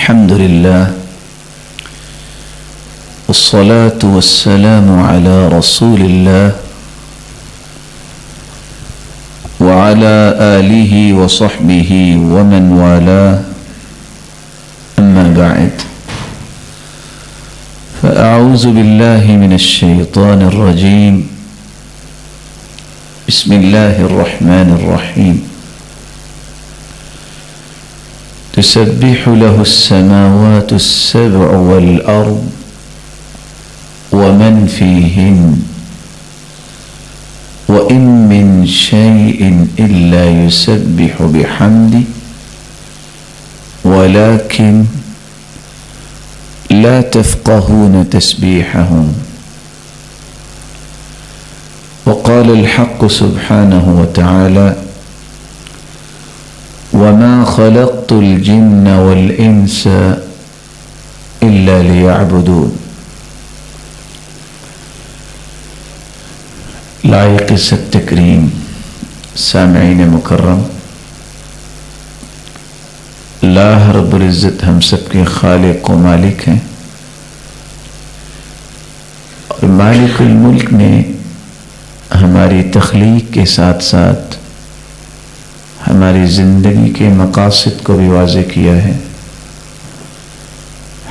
الحمد لله والصلاة والسلام على رسول الله وعلى آله وصحبه ومن والاه أما بعد فأعوذ بالله من الشيطان الرجيم بسم الله الرحمن الرحيم تسبح له السماوات السبع والأرض ومن فيهن وإن من شيء إلا يسبح بحمده ولكن لا تفقهون تسبيحهم وقال الحق سبحانه وتعالى وما خلقت الجن والإنس إلا ليعبدون لائق التکریم سامعین مکرم، اللہ رب العزت ہم سب کے خالق و مالک ہیں، اور مالک الملک نے ہماری تخلیق کے ساتھ ساتھ ہماری زندگی کے مقاصد کو بھی واضح کیا ہے۔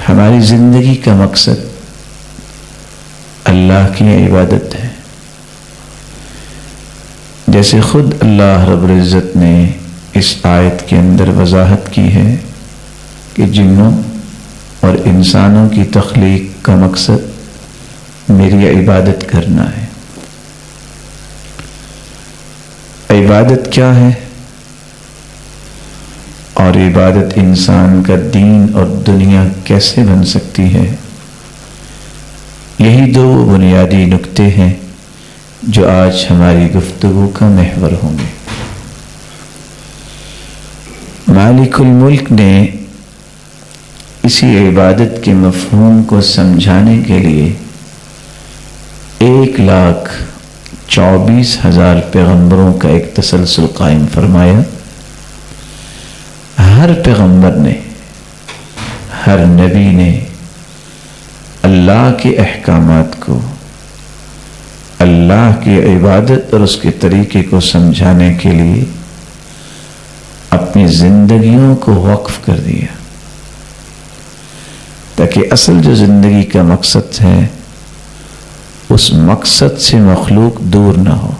ہماری زندگی کا مقصد اللہ کی عبادت ہے، جیسے خود اللہ رب العزت نے اس آیت کے اندر وضاحت کی ہے کہ جنوں اور انسانوں کی تخلیق کا مقصد میری عبادت کرنا ہے۔ عبادت کیا ہے اور عبادت انسان کا دین اور دنیا کیسے بن سکتی ہے، یہی دو بنیادی نکتے ہیں جو آج ہماری گفتگو کا محور ہوں گے۔ مالک الملک نے اسی عبادت کے مفہوم کو سمجھانے کے لیے 1,24,000 پیغمبروں کا ایک تسلسل قائم فرمایا۔ ہر پیغمبر نے، ہر نبی نے اللہ کے احکامات کو، اللہ کی عبادت اور اس کے طریقے کو سمجھانے کے لیے اپنی زندگیوں کو وقف کر دیا، تاکہ اصل جو زندگی کا مقصد ہے اس مقصد سے مخلوق دور نہ ہو۔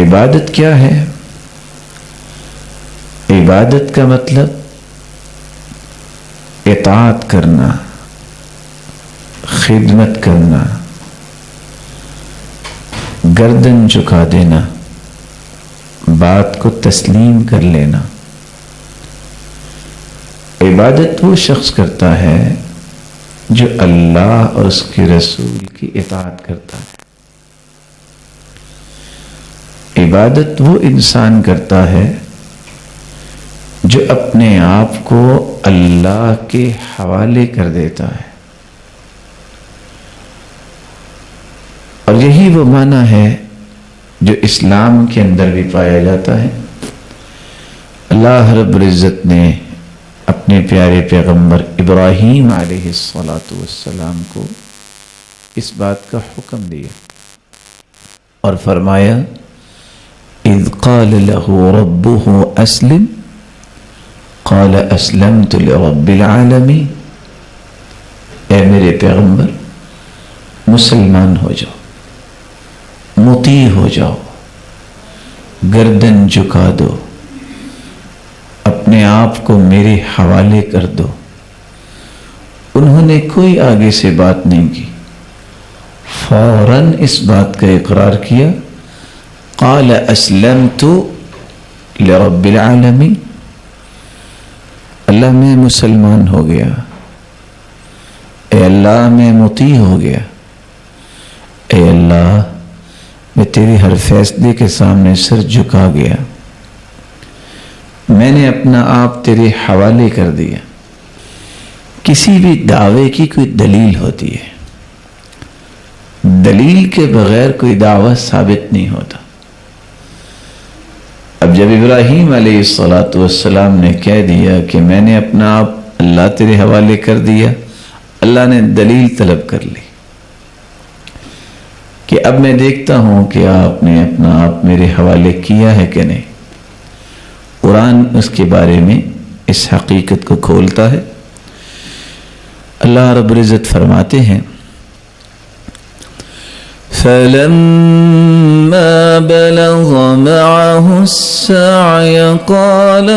عبادت کیا ہے؟ عبادت کا مطلب اطاعت کرنا، خدمت کرنا، گردن جھکا دینا، بات کو تسلیم کر لینا۔ عبادت وہ شخص کرتا ہے جو اللہ اور اس کے رسول کی اطاعت کرتا ہے۔ عبادت وہ انسان کرتا ہے جو اپنے آپ کو اللہ کے حوالے کر دیتا ہے، اور یہی وہ معنی ہے جو اسلام کے اندر بھی پایا جاتا ہے۔ اللہ رب العزت نے اپنے پیارے پیغمبر ابراہیم علیہ السلام کو اس بات کا حکم دیا اور فرمایا اذ قال له ربه اسلم قال اسلمت لرب العالمین، اے میرے پیغمبر مسلمان ہو جاؤ، مطیع ہو جاؤ، گردن جھکا دو، اپنے آپ کو میرے حوالے کر دو۔ انہوں نے کوئی آگے سے بات نہیں کی، فوراً اس بات کا اقرار کیا، قال اسلمت لرب العالمین، اللہ میں مسلمان ہو گیا، اے اللہ میں مطیع ہو گیا، اے اللہ میں تیرے ہر فیصلے کے سامنے سر جھکا گیا، میں نے اپنا آپ تیرے حوالے کر دیا۔ کسی بھی دعوے کی کوئی دلیل ہوتی ہے، دلیل کے بغیر کوئی دعویٰ ثابت نہیں ہوتا۔ اب جب ابراہیم علیہ السلام نے کہہ دیا کہ میں نے اپنا آپ اللہ تیرے حوالے کر دیا، اللہ نے دلیل طلب کر لی کہ اب میں دیکھتا ہوں کہ آپ نے اپنا آپ میرے حوالے کیا ہے کہ نہیں۔ قرآن اس کے بارے میں اس حقیقت کو کھولتا ہے۔ اللہ رب العزت فرماتے ہیں فَلَمَّا بَلَغَ مَعَهُ السَّعْيَ قَالَ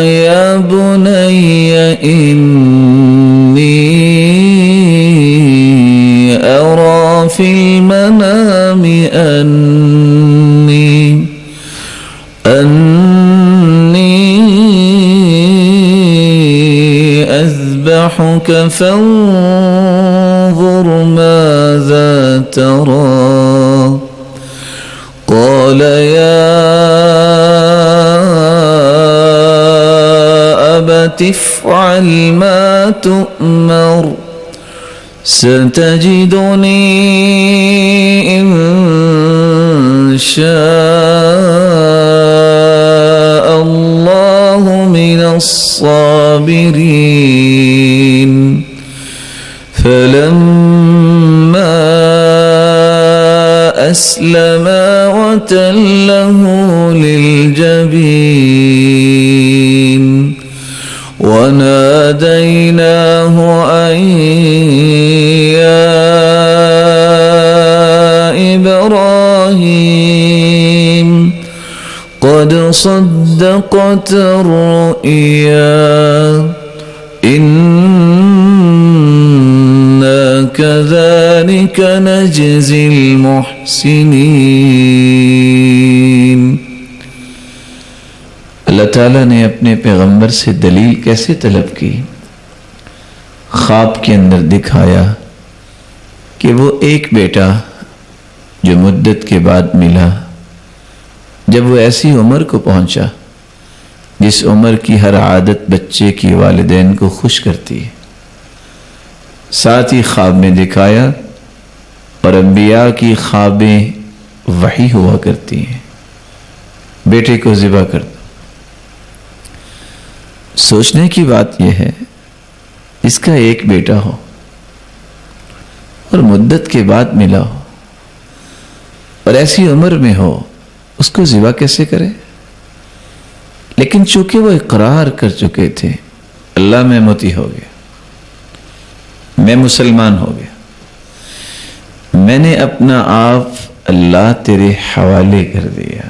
يَا بُنَيَّ إِنِّي أَرَى فِي الْمَنَامِ أَنِّي أَذْبَحُكَ فَانظُرْ مَاذَا تَرَى قَالَ يَا أَبَتِ افْعَلْ مَا تُؤْمَرُ ستجدني إن شاء الله من الصابرين فلما أسلما وتله للجبين وناديناه أن يا إبراهيم قد صدقت الرؤيا إنا كذلك نجزي المحسنين۔ اللہ تعالیٰ نے اپنے پیغمبر سے دلیل کیسے طلب کی؟ خواب کے اندر دکھایا کہ وہ ایک بیٹا جو مدت کے بعد ملا، جب وہ ایسی عمر کو پہنچا جس عمر کی ہر عادت بچے کی والدین کو خوش کرتی ہے، ساتھ ہی خواب میں دکھایا، اور انبیاء کی خوابیں وحی ہوا کرتی ہیں، بیٹے کو ذبح کر دو۔ سوچنے کی بات یہ ہے اس کا ایک بیٹا ہو اور مدت کے بعد ملا ہو اور ایسی عمر میں ہو، اس کو ذبح کیسے کرے؟ لیکن چونکہ وہ اقرار کر چکے تھے، اللہ میں متی ہو گیا، میں مسلمان ہو گیا، میں نے اپنا آپ اللہ تیرے حوالے کر دیا،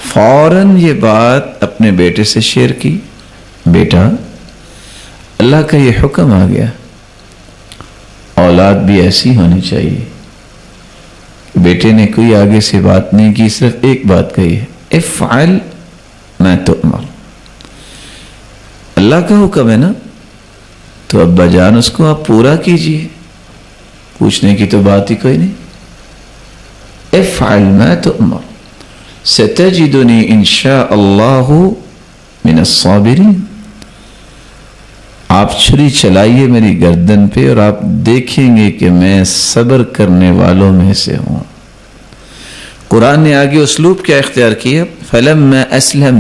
فوراً یہ بات اپنے بیٹے سے شیئر کی، بیٹا اللہ کا یہ حکم آ گیا، اولاد بھی ایسی ہونی چاہیے۔ بیٹے نے کوئی آگے سے بات نہیں کی، صرف ایک بات کہی ہے، افعل ما تؤمر، اللہ کا حکم ہے نا، تو ابا جان اس کو آپ پورا کیجئے، پوچھنے کی تو بات ہی کوئی نہیں۔ افعل ما تؤمر ستجدنی انشاء اللہ من الصابرین، آپ چھری چلائیے میری گردن پہ اور آپ دیکھیں گے کہ میں صبر کرنے والوں میں سے ہوں۔ قرآن نے آگے اسلوب کیا اختیار کیا؟ فلما اسلم،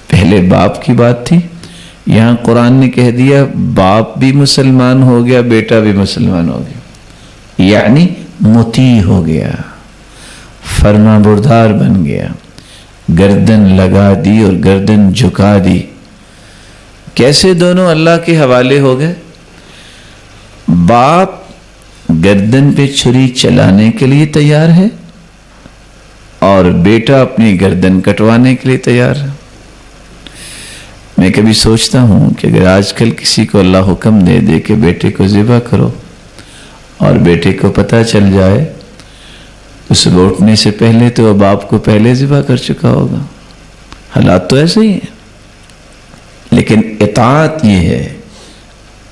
پہلے باپ کی بات تھی، یہاں قرآن نے کہہ دیا باپ بھی مسلمان ہو گیا، بیٹا بھی مسلمان ہو گیا، یعنی مطیع ہو گیا، فرما بردار بن گیا، گردن لگا دی اور گردن جھکا دی۔ کیسے دونوں اللہ کے حوالے ہو گئے؟ باپ گردن پہ چھری چلانے کے لیے تیار ہے اور بیٹا اپنی گردن کٹوانے کے لیے تیار ہے۔ میں کبھی سوچتا ہوں کہ اگر آج کل کسی کو اللہ حکم دے دے کہ بیٹے کو ذبح کرو اور بیٹے کو پتہ چل جائے، اس لوٹنے سے پہلے تو وہ باپ کو پہلے ذبح کر چکا ہوگا۔ حالات تو ایسے ہی ہیں، لیکن اطاعت یہ ہے،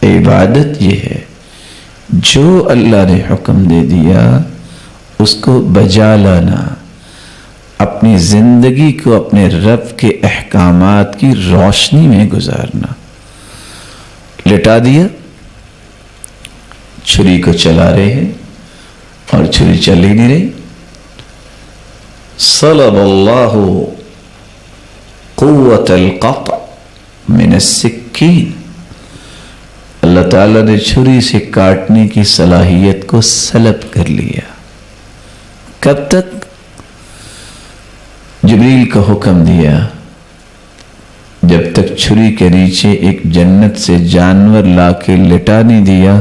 عبادت یہ ہے، جو اللہ نے حکم دے دیا اس کو بجا لانا، اپنی زندگی کو اپنے رب کے احکامات کی روشنی میں گزارنا۔ لٹا دیا، چھری کو چلا رہے ہیں، اور چھری چل ہی نہیں رہی. صلب اللہ قوت القطع من السکین، اللہ تعالیٰ نے چھری سے کاٹنے کی صلاحیت کو سلب کر لیا. کب تک؟ جبریل کا حکم دیا، جب تک چھری کے نیچے ایک جنت سے جانور لا کے لٹا نہیں دیا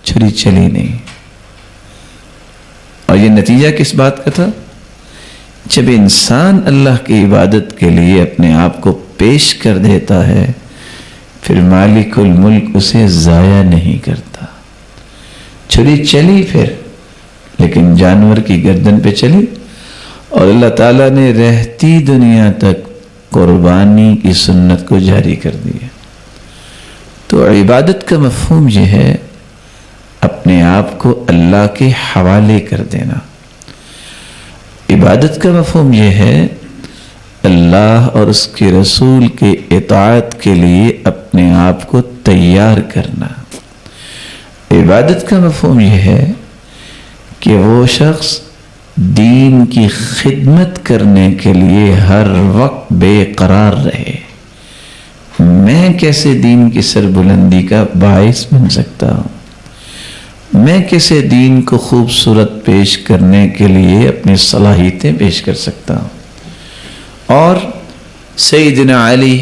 چھری چلی نہیں. اور یہ نتیجہ کس بات کا تھا؟ جب انسان اللہ کی عبادت کے لیے اپنے آپ کو پیش کر دیتا ہے پھر مالک الملک اسے ضائع نہیں کرتا. چھری چلی پھر، لیکن جانور کی گردن پہ چلی، اور اللہ تعالیٰ نے رہتی دنیا تک قربانی کی سنت کو جاری کر دیا. تو عبادت کا مفہوم یہ ہے اپنے آپ کو اللہ کے حوالے کر دینا. عبادت کا مفہوم یہ ہے اللہ اور اس کے رسول کے اطاعت کے لیے اپنے آپ کو تیار کرنا. عبادت کا مفہوم یہ ہے کہ وہ شخص دین کی خدمت کرنے کے لیے ہر وقت بے قرار رہے. میں کیسے دین کی سربلندی کا باعث بن سکتا ہوں؟ میں کیسے دین کو خوبصورت پیش کرنے کے لیے اپنی صلاحیتیں پیش کر سکتا ہوں؟ اور سیدنا علی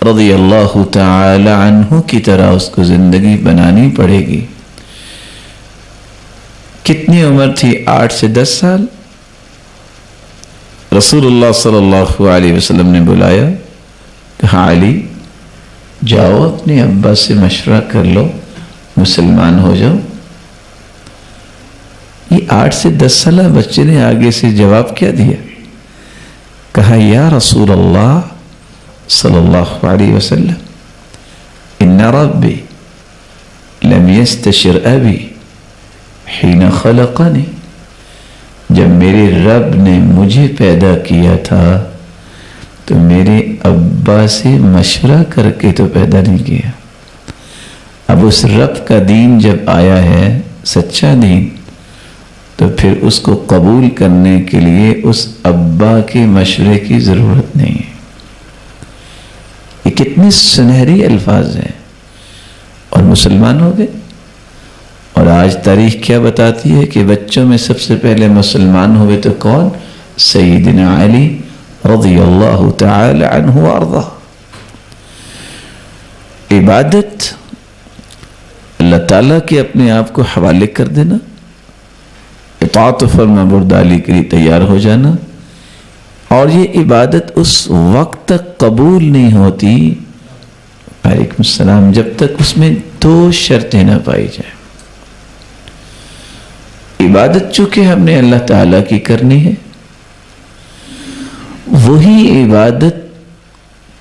رضی اللہ تعالی عنہ کی طرح اس کو زندگی بنانی پڑے گی. کتنی عمر تھی؟ 8 سے 10 سال. رسول اللہ صلی اللہ علیہ وسلم نے بلایا، کہا علی جاؤ اپنے ابا سے مشورہ کر لو، مسلمان ہو جاؤ. یہ 8 سے 10 سالہ بچے نے آگے سے جواب کیا دیا؟ کہا یا رسول اللہ صلی اللہ علیہ وسلم ان ربی لم یستشر ابی حین خلقنی، جب میرے رب نے مجھے پیدا کیا تھا تو میرے ابا سے مشورہ کر کے تو پیدا نہیں کیا. اب اس رب کا دین جب آیا ہے سچا دین تو پھر اس کو قبول کرنے کے لیے اس ابا کے مشورے کی ضرورت نہیں ہے. یہ کتنی سنہری الفاظ ہیں، اور مسلمان ہو گئے. اور آج تاریخ کیا بتاتی ہے کہ بچوں میں سب سے پہلے مسلمان ہوئے تو کون؟ سیدنا علی رضی اللہ تعالی عنہ وارضہ. عبادت اللہ تعالیٰ کے اپنے آپ کو حوالے کر دینا، اطاعت و فرما برداری کے لیے تیار ہو جانا. اور یہ عبادت اس وقت تک قبول نہیں ہوتی، وعلیکم السلام، جب تک اس میں 2 شرطیں نہ پائی جائیں. عبادت چونکہ ہم نے اللہ تعالیٰ کی کرنی ہے، وہی عبادت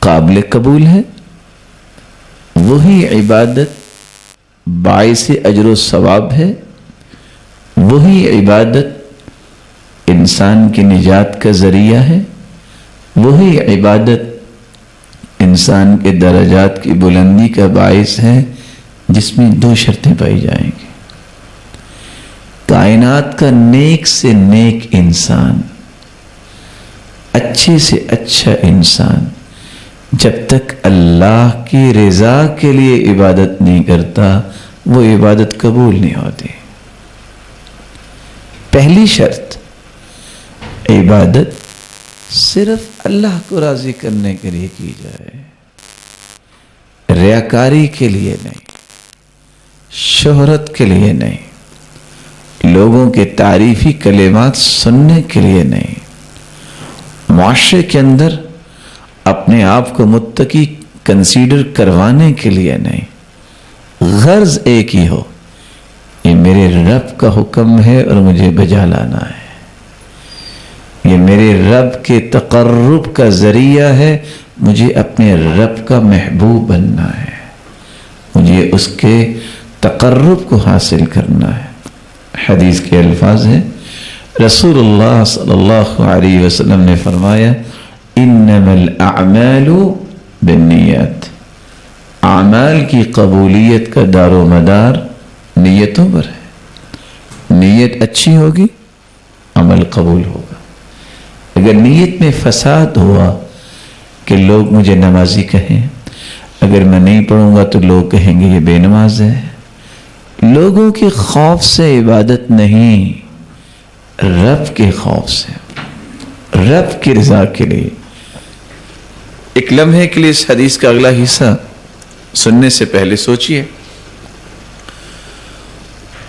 قابل قبول ہے، وہی عبادت باعث اجر و ثواب ہے، وہی عبادت انسان کی نجات کا ذریعہ ہے، وہی عبادت انسان کے درجات کی بلندی کا باعث ہے، جس میں 2 شرطیں پائی جائیں گی. کائنات کا نیک سے نیک انسان، اچھے سے اچھا انسان جب تک اللہ کی رضا کے لیے عبادت نہیں کرتا وہ عبادت قبول نہیں ہوتی. پہلی شرط، عبادت صرف اللہ کو راضی کرنے کے لیے کی جائے، ریاکاری کے لیے نہیں، شہرت کے لیے نہیں، لوگوں کے تعریفی کلمات سننے کے لیے نہیں، معاشرے کے اندر اپنے آپ کو متقی کنسیڈر کروانے کے لیے نہیں. غرض ایک ہی ہو، یہ میرے رب کا حکم ہے اور مجھے بجا لانا ہے، یہ میرے رب کے تقرب کا ذریعہ ہے، مجھے اپنے رب کا محبوب بننا ہے، مجھے اس کے تقرب کو حاصل کرنا ہے. حدیث کے الفاظ ہیں، رسول اللہ صلی اللہ علیہ وسلم نے فرمایا انما الاعمال بالنیات، اعمال کی قبولیت کا دار و مدار نیتوں پر ہے. نیت اچھی ہوگی عمل قبول ہوگا. اگر نیت میں فساد ہوا کہ لوگ مجھے نمازی کہیں، اگر میں نہیں پڑھوں گا تو لوگ کہیں گے یہ بے نماز ہے، لوگوں کے خوف سے عبادت نہیں، رب کے خوف سے، رب کی رضا کے لیے. ایک لمحے کے لیے اس حدیث کا اگلا حصہ سننے سے پہلے سوچئے،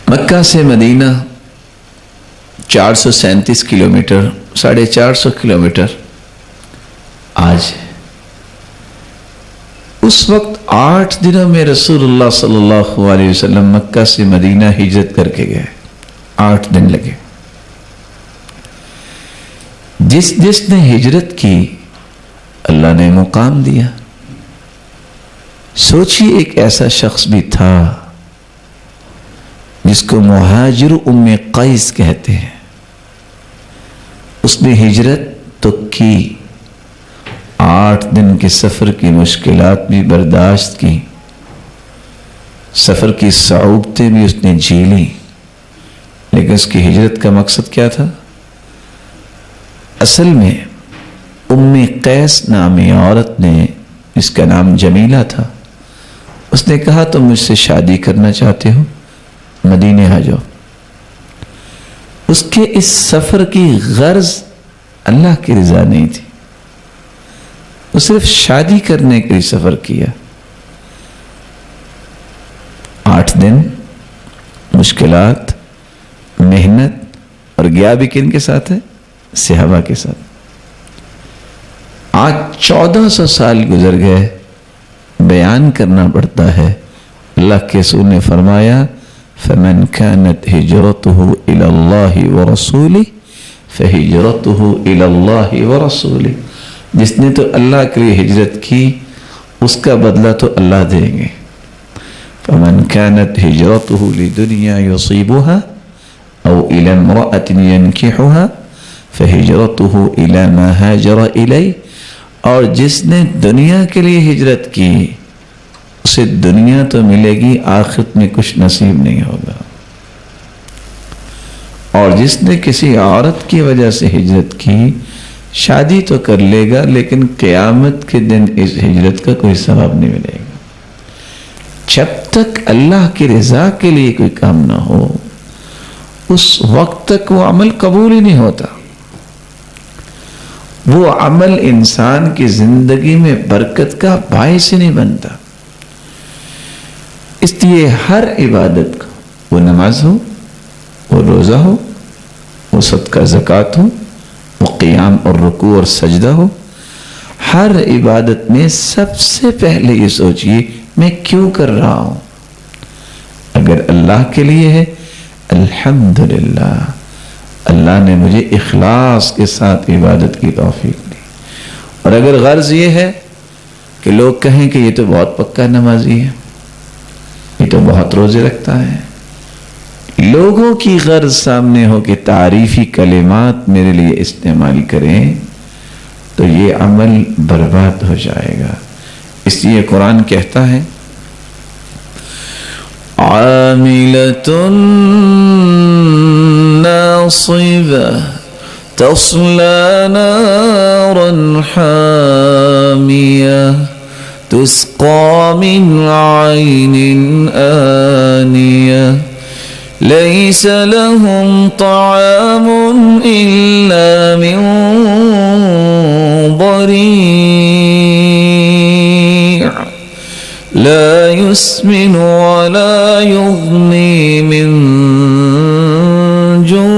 مکہ سے مدینہ 437 کلومیٹر، 450 کلومیٹر. آج اس وقت 8 دنوں میں رسول اللہ صلی اللہ علیہ وسلم مکہ سے مدینہ ہجرت کر کے گئے. 8 دن لگے. جس نے ہجرت کی اللہ نے مقام دیا. سوچیے ایک ایسا شخص بھی تھا جس کو مہاجر ام قیس کہتے ہیں. اس نے ہجرت تو کی، 8 دن کے سفر کی مشکلات بھی برداشت کی، سفر کی صعوبتیں بھی اس نے جھیلی، لیکن اس کی ہجرت کا مقصد کیا تھا؟ اصل میں ام قیس نامی عورت نے، جس کا نام جمیلہ تھا، اس نے کہا تم مجھ سے شادی کرنا چاہتے ہو، مدینے آ جاؤ. اس کے اس سفر کی غرض اللہ کی رضا نہیں تھی، وہ صرف شادی کرنے کے لیے سفر کیا. 8 دن مشکلات، محنت، اور گیا بھی کن کے ساتھ ہے؟ صحابہ کے ساتھ. آج 1400 سال گزر گئے، بیان کرنا پڑتا ہے. اللہ کے رسول نے فرمایا فَمَنْ كَانَتْ هِجْرَتُهُ إِلَى اللَّهِ وَرَسُولِهِ فَهِجْرَتُهُ إِلَى اللَّهِ وَرَسُولِهِ. جس نے تو اللہ کے لیے ہجرت کی اس کا بدلہ تو اللہ دیں گے. فَمَنْ كَانَتْ هِجْرَتُهُ لِدُنْيَا يُصِيبُهَا أَوْ إِلَى امْرَأَةٍ يَنْكِحُهَا فَهِجْرَتُهُ إِلَى مَا هَاجَرَ إِلَيْهِ. اور جس نے دنیا کے لیے ہجرت کی اسے دنیا تو ملے گی، آخرت میں کچھ نصیب نہیں ہوگا. اور جس نے کسی عورت کی وجہ سے ہجرت کی شادی تو کر لے گا لیکن قیامت کے دن اس ہجرت کا کوئی ثواب نہیں ملے گا. جب تک اللہ کی رضا کے لیے کوئی کام نہ ہو اس وقت تک وہ عمل قبول ہی نہیں ہوتا. وہ عمل انسان کی زندگی میں برکت کا باعث ہی نہیں بنتا. اس لیے ہر عبادت کو، وہ نماز ہو، وہ روزہ ہو، وہ صدقہ زکوٰۃ ہو، وہ قیام اور رکوع اور سجدہ ہو، ہر عبادت میں سب سے پہلے یہ سوچئے میں کیوں کر رہا ہوں. اگر اللہ کے لیے ہے الحمدللہ، اللہ نے مجھے اخلاص کے ساتھ عبادت کی توفیق دی. اور اگر غرض یہ ہے کہ لوگ کہیں کہ یہ تو بہت پکا نمازی ہے، یہ تو بہت روزے رکھتا ہے، لوگوں کی غرض سامنے ہو کہ تعریفی کلمات میرے لیے استعمال کریں تو یہ عمل برباد ہو جائے گا. اس لیے قرآن کہتا ہے عاملۃ ناصبہ تصلی نارا حامیہ تسقى من عين آنية ليس لهم طعام إلا من ضريع لا يسمن ولا يغني من جوع.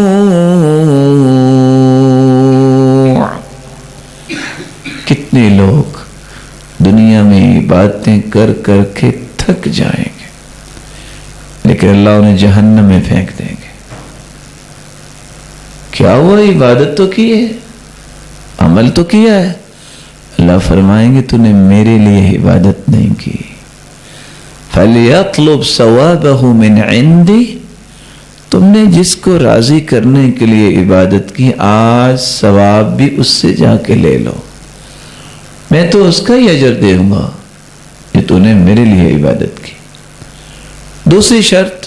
کتنے لوگ دنیا میں باتیں کر کر کے تھک جائیں گے لیکن اللہ انہیں جہنم میں پھینک دیں گے. کیا ہوا؟ عبادت تو کی ہے، عمل تو کیا ہے. اللہ فرمائیں گے تو نے میرے لیے عبادت نہیں کی. فَلْيَطْلُبْ ثَوَابَهُ مِنْ عِنْدِي. تم نے جس کو راضی کرنے کے لیے عبادت کی آج ثواب بھی اس سے جا کے لے لو، میں تو اس کا ہی اجر دوں گا کہ تو نے میرے لیے عبادت کی. دوسری شرط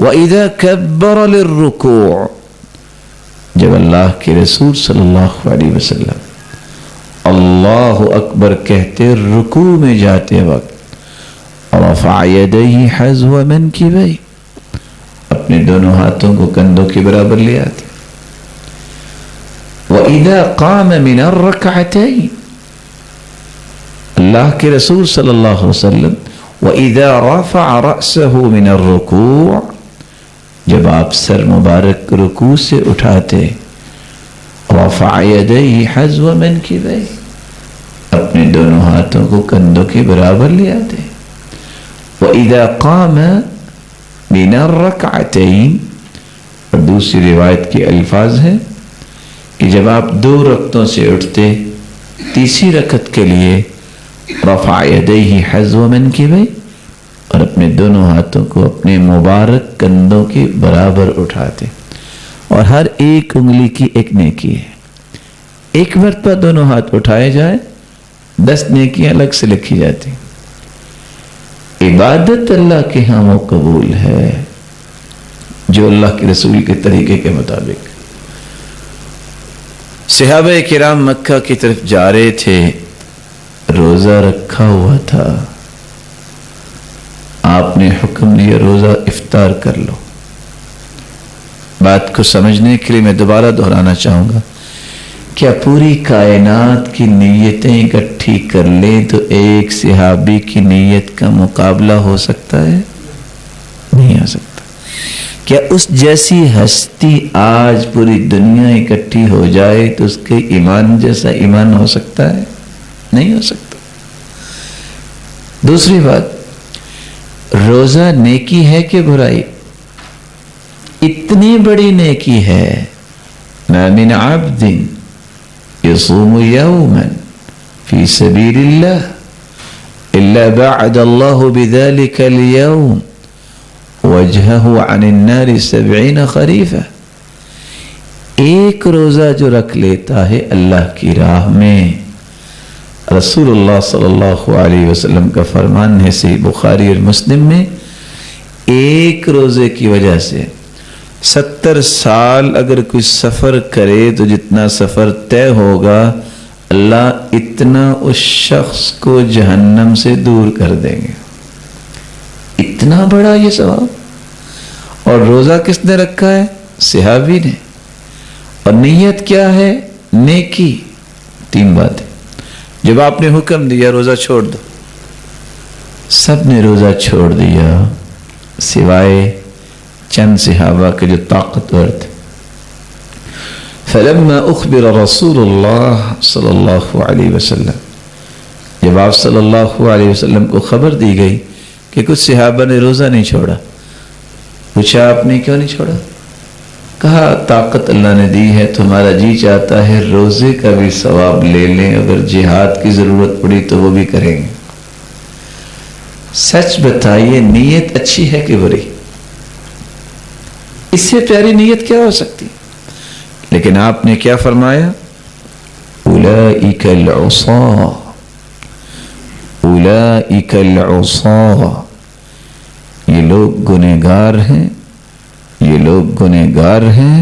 وَإِذَا كَبَّرَ لِلرُّكُوعِ، جب اللہ کے رسول صلی اللہ علیہ وسلم اللہ اکبر کہتے رکوع میں جاتے وقت، رفع یدیہ حذو منکبیہ، اپنے دونوں ہاتھوں کو کندھوں کے برابر لے آتے. وَإِذَا قَامَ مِنَ الرَّكْعَتَيْنِ، اللہ کے رسول صلی اللہ علیہ وسلم وَإِذَا رَفَعَ رَأْسَهُ مِنَ الرُّكُوعِ، جب آپ سر مبارک رکوع سے اٹھاتے، رفع یدیہ حذو منکبیہ، اپنے دونوں ہاتھوں کو کندھوں کے برابر لے آتے. وَإِذَا قَامَ مِنَ الرَّكْعَتَيْنِ، اور دوسری روایت کے الفاظ ہیں کہ جب آپ 2 رکعتوں سے اٹھتے، تیسری رکعت کے لیے رفع یدیہ حذو منکبیہ، اور اپنے دونوں ہاتھوں کو اپنے مبارک کندھوں کے برابر اٹھاتے. اور ہر ایک انگلی کی ایک نیکی ہے. ایک مرتبہ دونوں ہاتھ اٹھائے جائیں، 10 نیکیاں الگ سے لکھی جاتی. عبادت اللہ کے ہاں وہ قبول ہے جو اللہ کے رسول کے طریقے کے مطابق. صحابہ کرام مکہ کی طرف جا رہے تھے، روزہ رکھا ہوا تھا. آپ نے حکم دیا روزہ افطار کر لو. بات کو سمجھنے کے لیے میں دوبارہ دہرانا چاہوں گا، کیا پوری کائنات کی نیتیں اکٹھی کر لیں تو ایک صحابی کی نیت کا مقابلہ ہو سکتا ہے؟ نہیں ہو سکتا. کیا اس جیسی ہستی آج پوری دنیا اکٹھی ہو جائے تو اس کے ایمان جیسا ایمان ہو سکتا ہے؟ نہیں ہو سکتا. دوسری بات، روزہ نیکی ہے کہ برائی؟ اتنی بڑی نیکی ہے. ما من عبد يصوم يوما في سبيل الله إلا بعد الله بذلك اليوم وجهه عن النار 70 خريفا. ایک روزہ جو رکھ لیتا ہے اللہ کی راہ میں، رسول اللہ صلی اللہ علیہ وسلم کا فرمان ہے صحیح بخاری اور مسلم میں، ایک روزے کی وجہ سے 70 سال اگر کوئی سفر کرے تو جتنا سفر طے ہوگا اللہ اتنا اس شخص کو جہنم سے دور کر دیں گے. اتنا بڑا یہ ثواب. اور روزہ کس نے رکھا ہے؟ صحابی نے. اور نیت کیا ہے؟ نیکی. 3 باتیں. جب آپ نے حکم دیا روزہ چھوڑ دو، سب نے روزہ چھوڑ دیا سوائے چند صحابہ کے جو طاقتور تھے. فلما اخبر رسول اللہ صلی اللہ علیہ وسلم، جب آپ صلی اللہ علیہ وسلم کو خبر دی گئی کہ کچھ صحابہ نے روزہ نہیں چھوڑا، پوچھا آپ نے کیوں نہیں چھوڑا؟ کہا طاقت اللہ نے دی ہے تو ہمارا جی چاہتا ہے روزے کا بھی ثواب لے لیں، اگر جہاد کی ضرورت پڑی تو وہ بھی کریں گے. سچ بتائیے نیت اچھی ہے کہ بری؟ اس سے پیاری نیت کیا ہو سکتی؟ لیکن آپ نے کیا فرمایا؟ اولئک العصاة، اولئک العصاة، یہ لوگ گنہگار ہیں، یہ لوگ گنہگار ہیں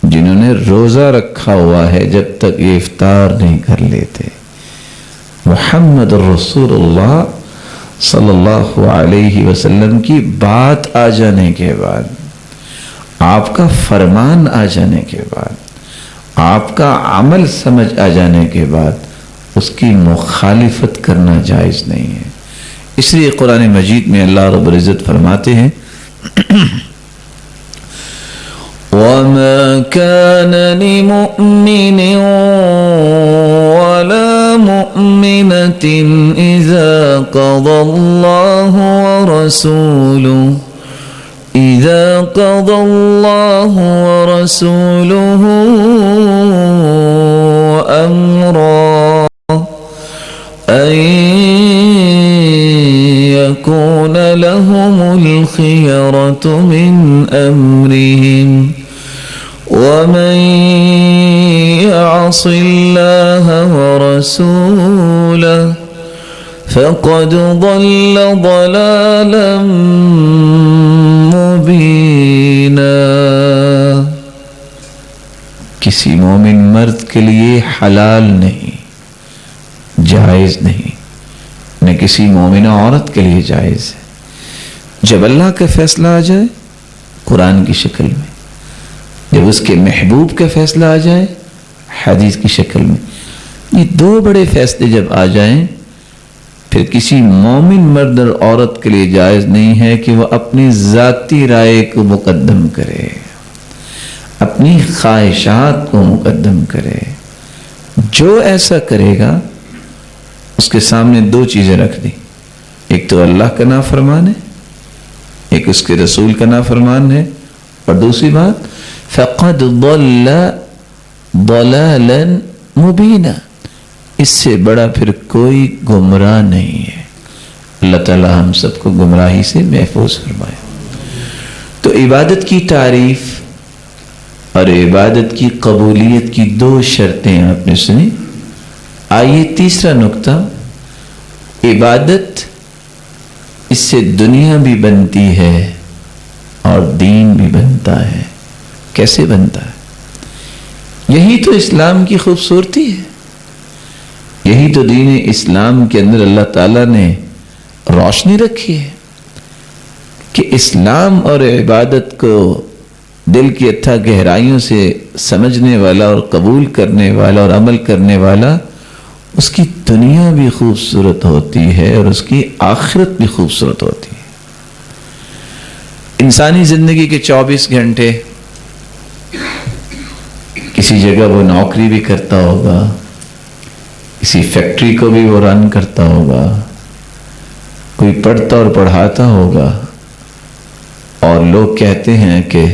جنہوں نے روزہ رکھا ہوا ہے جب تک یہ افطار نہیں کر لیتے. محمد رسول اللہ صلی اللہ علیہ وسلم کی بات آ جانے کے بعد، آپ کا فرمان آ جانے کے بعد، آپ کا عمل سمجھ آ جانے کے بعد اس کی مخالفت کرنا جائز نہیں ہے. اس لیے قرآن مجید میں اللہ رب العزت فرماتے ہیں وَمَا كَانَ لِمُؤْمِنٍ وَلَا مُؤْمِنَةٍ إِذَا قَضَى اللَّهُ وَرَسُولُهُ أَمْرًا أَن يَكُونَ لَهُمُ الْخِيَرَةُ مِنْ أَمْرِهِمْ وَمَن يَعْصِ اللَّهَ وَرَسُولَهُ فَقَدْ ضَلَّ ضَلَالًا مبینا، کسی مومن مرد کے لیے حلال نہیں، جائز نہیں، نہ کسی مومنہ عورت کے لیے جائز ہے۔ جب اللہ کا فیصلہ آ جائے قرآن کی شکل میں، جب اس کے محبوب کا فیصلہ آ جائے حدیث کی شکل میں، یہ دو بڑے فیصلے جب آ جائیں، پھر کسی مومن مرد اور عورت کے لیے جائز نہیں ہے کہ وہ اپنی ذاتی رائے کو مقدم کرے، اپنی خواہشات کو مقدم کرے۔ جو ایسا کرے گا اس کے سامنے دو چیزیں رکھ دی، ایک تو اللہ کا نافرمان ہے، ایک اس کے رسول کا نافرمان ہے، اور دوسری بات فَقَدْ ضَلَّ ضَلَالًا مُبِينًا، اس سے بڑا پھر کوئی گمراہ نہیں ہے۔ اللہ تعالی ہم سب کو گمراہی سے محفوظ فرمائے۔ تو عبادت کی تعریف اور عبادت کی قبولیت کی دو شرطیں آپ نے سنی۔ آئیے تیسرا نقطہ، عبادت اس سے دنیا بھی بنتی ہے اور دین بھی بنتا ہے۔ کیسے بنتا ہے؟ یہی تو اسلام کی خوبصورتی ہے، یہی تو دین اسلام کے اندر اللہ تعالیٰ نے روشنی رکھی ہے کہ اسلام اور عبادت کو دل کی اتھا گہرائیوں سے سمجھنے والا اور قبول کرنے والا اور عمل کرنے والا، اس کی دنیا بھی خوبصورت ہوتی ہے اور اس کی آخرت بھی خوبصورت ہوتی ہے۔ انسانی زندگی کے 24 گھنٹے کسی جگہ وہ نوکری بھی کرتا ہوگا، کسی فیکٹری کو بھی وہ رن کرتا ہوگا، کوئی پڑھتا اور پڑھاتا ہوگا، اور لوگ کہتے ہیں کہ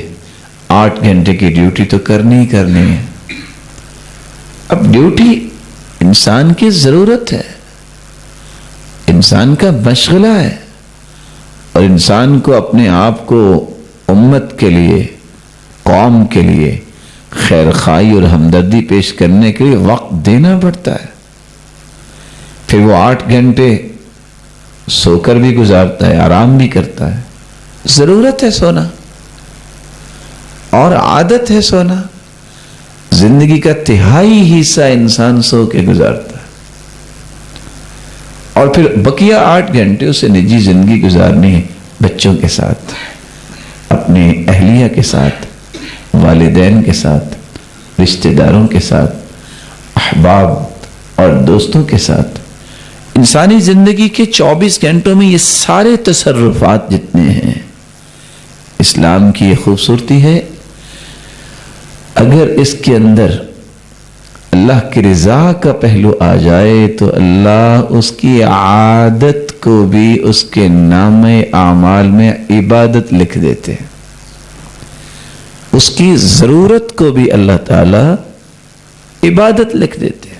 8 گھنٹے کی ڈیوٹی تو کرنی ہی کرنی ہے۔ اب ڈیوٹی انسان کی ضرورت ہے، انسان کا مشغلہ ہے، اور انسان کو اپنے آپ کو امت کے لیے، قوم کے لیے خیر خواہی اور ہمدردی پیش کرنے کے لیے وقت دینا پڑتا ہے۔ پھر وہ 8 گھنٹے سو کر بھی گزارتا ہے، آرام بھی کرتا ہے۔ ضرورت ہے سونا اور عادت ہے سونا۔ زندگی کا تہائی حصہ انسان سو کے گزارتا ہے، اور پھر بقیہ 8 گھنٹے اسے نجی زندگی گزارنی ہے، بچوں کے ساتھ، اپنے اہلیہ کے ساتھ، والدین کے ساتھ، رشتہ داروں کے ساتھ، احباب اور دوستوں کے ساتھ۔ انسانی زندگی کے 24 گھنٹوں میں یہ سارے تصرفات جتنے ہیں، اسلام کی یہ خوبصورتی ہے۔ اگر اس کے اندر اللہ کی رضا کا پہلو آ جائے تو اللہ اس کی عادت کو بھی اس کے نامہ اعمال میں عبادت لکھ دیتے ہیں، اس کی ضرورت کو بھی اللہ تعالی عبادت لکھ دیتے ہیں۔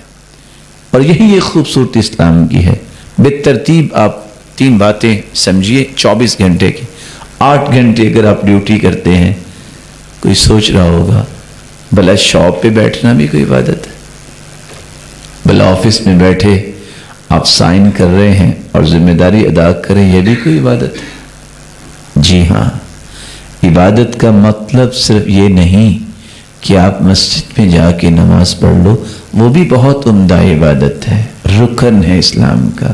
اور یہی ایک خوبصورتی اسلام کی ہے۔ بالترتیب آپ 3 باتیں سمجھیے 24 گھنٹے کی۔ 8 گھنٹے اگر آپ ڈیوٹی کرتے ہیں، کوئی سوچ رہا ہوگا بھلا شاپ پہ بیٹھنا بھی کوئی عبادت ہے، بھلا آفس میں بیٹھے آپ سائن کر رہے ہیں اور ذمہ داری ادا کریں، یہ بھی کوئی عبادت ہے؟ جی ہاں، عبادت کا مطلب صرف یہ نہیں کہ آپ مسجد میں جا کے نماز پڑھ لو، وہ بھی بہت عمدہ عبادت ہے، رکن ہے اسلام کا۔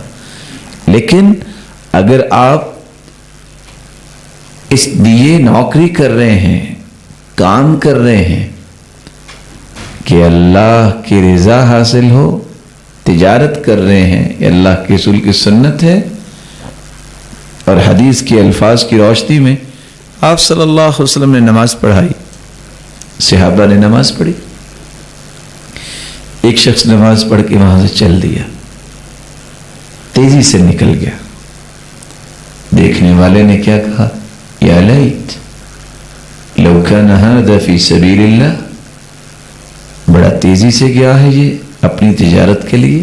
لیکن اگر آپ اس لیے نوکری کر رہے ہیں، کام کر رہے ہیں کہ اللہ کی رضا حاصل ہو، تجارت کر رہے ہیں، یہ اللہ کے رسول کی سنت ہے، اور حدیث کے الفاظ کی روشنی میں آپ صلی اللہ علیہ وسلم نے نماز پڑھائی، صحابہ نے نماز پڑھی، ایک شخص نماز پڑھ کے وہاں سے چل دیا، تیزی سے نکل گیا۔ دیکھنے والے نے کیا کہا؟ یا لیت لو کان ھذا فی سبیل اللہ، بڑا تیزی سے گیا ہے یہ اپنی تجارت کے لیے،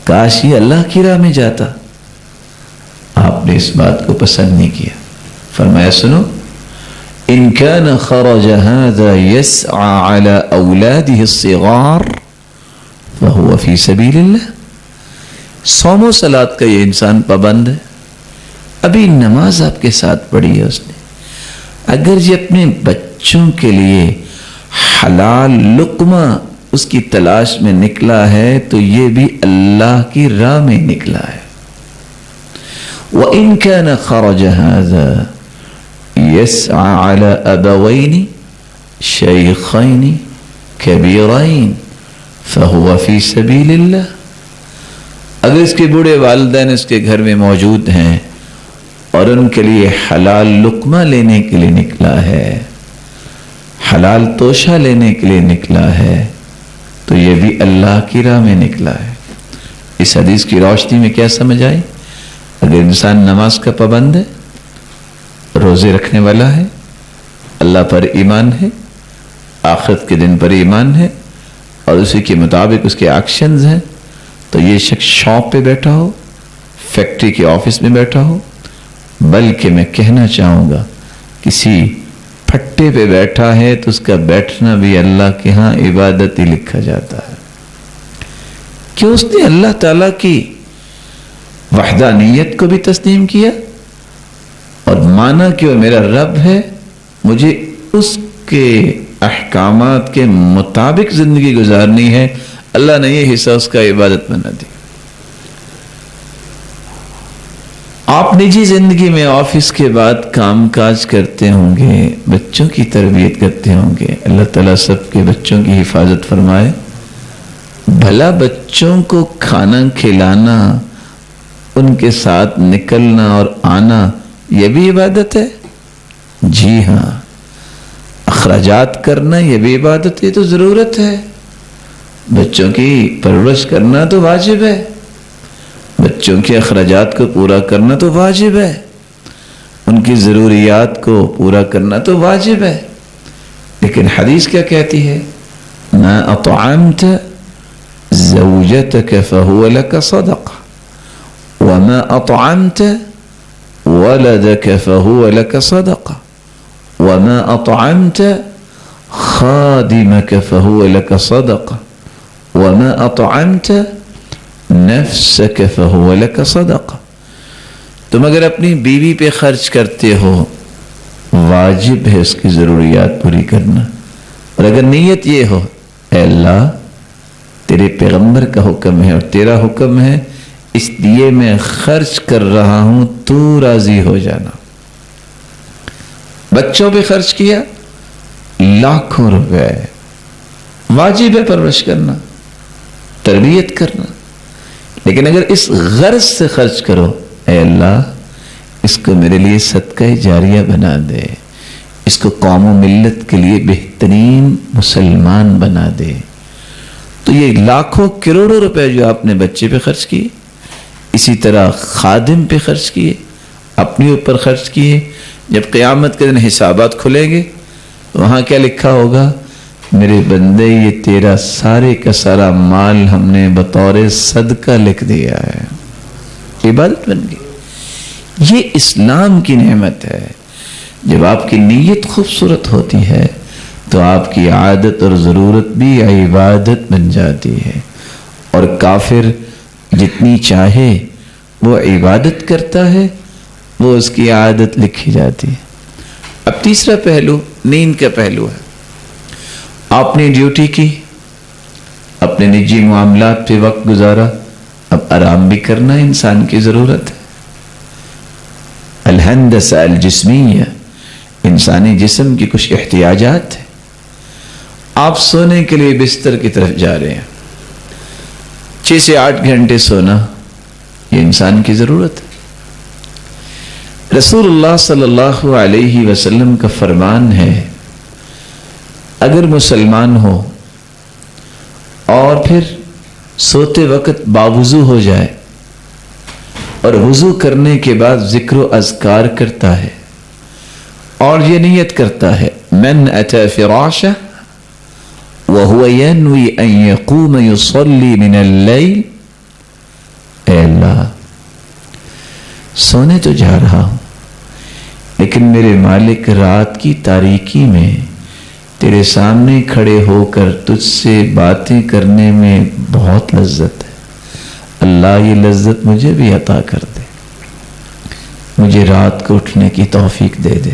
کاش یہ اللہ کی راہ میں جاتا۔ آپ نے اس بات کو پسند نہیں کیا، فرمایا سنو، ان کان خرج ھذا یسعى علی اولاده الصغار فهو فی سبیل اللہ۔ صوم و صلاۃ کا یہ انسان پابند ہے، ابھی نماز آپ کے ساتھ پڑھی ہے اس نے، اگر یہ اپنے بچوں کے لیے حلال لقمہ اس کی تلاش میں نکلا ہے تو یہ بھی اللہ کی راہ میں نکلا ہے. وَإِن كَانَ خَرَجَ هَذَا يَسْعَى عَلَى أَبَوَيْنِ شَيْخَيْنِ كَبِيرَيْنِ فَهُوَ فِي سَبِيلِ اللَّهِ. اگر اس کے بوڑھے والدین اس کے گھر میں موجود ہیں اور ان کے لیے حلال لقمہ لینے کے لیے نکلا ہے، حلال توشہ لینے کے لیے نکلا ہے، تو یہ بھی اللہ کی راہ میں نکلا ہے. اس حدیث کی روشنی میں کیا سمجھ آئی؟ اگر انسان نماز کا پابند ہے، روزے رکھنے والا ہے، اللہ پر ایمان ہے، آخرت کے دن پر ایمان ہے، اور اسی کے مطابق اس کے ایکشنز ہیں، تو یہ شخص شاپ پہ بیٹھا ہو، فیکٹری کے آفس میں بیٹھا ہو، بلکہ میں کہنا چاہوں گا کسی پھٹے پہ بیٹھا ہے تو اس کا بیٹھنا بھی اللہ کے ہاں عبادت ہی لکھا جاتا ہے. کہ اس نے اللہ تعالیٰ کی وحدانیت کو بھی تسلیم کیا اور مانا کہ وہ میرا رب ہے، مجھے اس کے احکامات کے مطابق زندگی گزارنی ہے. اللہ نے یہ حصہ اس کا عبادت بنا دی. آپ نجی زندگی میں آفس کے بعد کام کاج کرتے ہوں گے، بچوں کی تربیت کرتے ہوں گے. اللہ تعالیٰ سب کے بچوں کی حفاظت فرمائے. بھلا بچوں کو کھانا کھلانا، ان کے ساتھ نکلنا اور آنا، یہ بھی عبادت ہے؟ جی ہاں. اخراجات کرنا یہ بھی عبادت ہے، تو ضرورت ہے. بچوں کی پرورش کرنا تو واجب ہے، بچوں کے اخراجات کو پورا کرنا تو واجب ہے، ان کی ضروریات کو پورا کرنا تو واجب ہے. لیکن حدیث کیا کہتی ہے؟ ما اطعمت زوجتك فهو لك صدقة وما اطعمت ولدك فهو لك صدقة وما اطعمت خادمك فهو لك صدقة وما اطعمت نفسك فهو لك صدقة. تم اگر اپنی بیوی پہ خرچ کرتے ہو، واجب ہے اس کی ضروریات پوری کرنا. اور اگر نیت یہ ہو اے اللہ تیرے پیغمبر کا حکم ہے اور تیرا حکم ہے، اس لیے میں خرچ کر رہا ہوں، تو راضی ہو جانا. بچوں پہ خرچ کیا لاکھوں روپے، واجب ہے پرورش کرنا، تربیت کرنا. لیکن اگر اس غرض سے خرچ کرو اے اللہ اس کو میرے لیے صدقہ جاریہ بنا دے، اس کو قوم و ملت کے لیے بہترین مسلمان بنا دے، تو یہ لاکھوں کروڑوں روپے جو آپ نے بچے پہ خرچ کیے، اسی طرح خادم پہ خرچ کیے، اپنے اوپر خرچ کیے، جب قیامت کے دن حسابات کھلیں گے وہاں کیا لکھا ہوگا؟ میرے بندے یہ تیرا سارے کا سارا مال ہم نے بطور صدقہ لکھ دیا ہے. عبادت بن گئی. یہ اسلام کی نعمت ہے. جب آپ کی نیت خوبصورت ہوتی ہے تو آپ کی عادت اور ضرورت بھی عبادت بن جاتی ہے. اور کافر جتنی چاہے وہ عبادت کرتا ہے، وہ اس کی عادت لکھی جاتی ہے. اب تیسرا پہلو نیند کا پہلو ہے. آپ نے ڈیوٹی کی، اپنے نجی معاملات پہ وقت گزارا، اب آرام بھی کرنا انسان کی ضرورت ہے. الہندسہ الجسمیہ، انسانی جسم کی کچھ احتیاجات ہیں. آپ سونے کے لیے بستر کی طرف جا رہے ہیں، 6 سے 8 گھنٹے سونا یہ انسان کی ضرورت ہے. رسول اللہ صلی اللہ علیہ وسلم کا فرمان ہے اگر مسلمان ہو اور پھر سوتے وقت باوضو ہو جائے اور وضو کرنے کے بعد ذکر و اذکار کرتا ہے اور یہ نیت کرتا ہے من اتی فراشہ وهو ينوي ان يقوم يصلي من الليل، اے اللہ سونے تو جا رہا ہوں لیکن میرے مالک رات کی تاریکی میں تیرے سامنے کھڑے ہو کر تجھ سے باتیں کرنے میں بہت لذت ہے. اللہ یہ لذت مجھے بھی عطا کر دے، مجھے رات کو اٹھنے کی توفیق دے دے.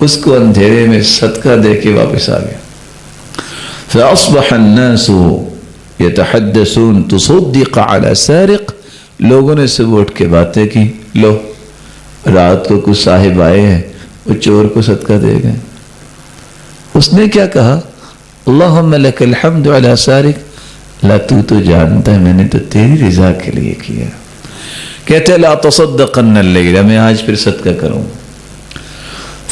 اس کو اندھیرے میں صدقہ دے کے واپس آ گیا. فَأَصْبَحَ النَّاسُ يَتَحَدَّثُونَ تُصَدِّقَ عَلَى سَارِقٍ. لوگوں نے صبح اٹھ کے باتیں کی، لو رات کو کچھ صاحب آئے ہیں وہ چور کو صدقہ دے گئے. اس نے کیا کہا؟ اللہم لک الحمد علی سارق. اللہ تو جانتا ہے میں نے تو تیری رضا کے لیے کیا. کہتے لا تصدقن اللیل، میں آج پھر صدقہ کروں.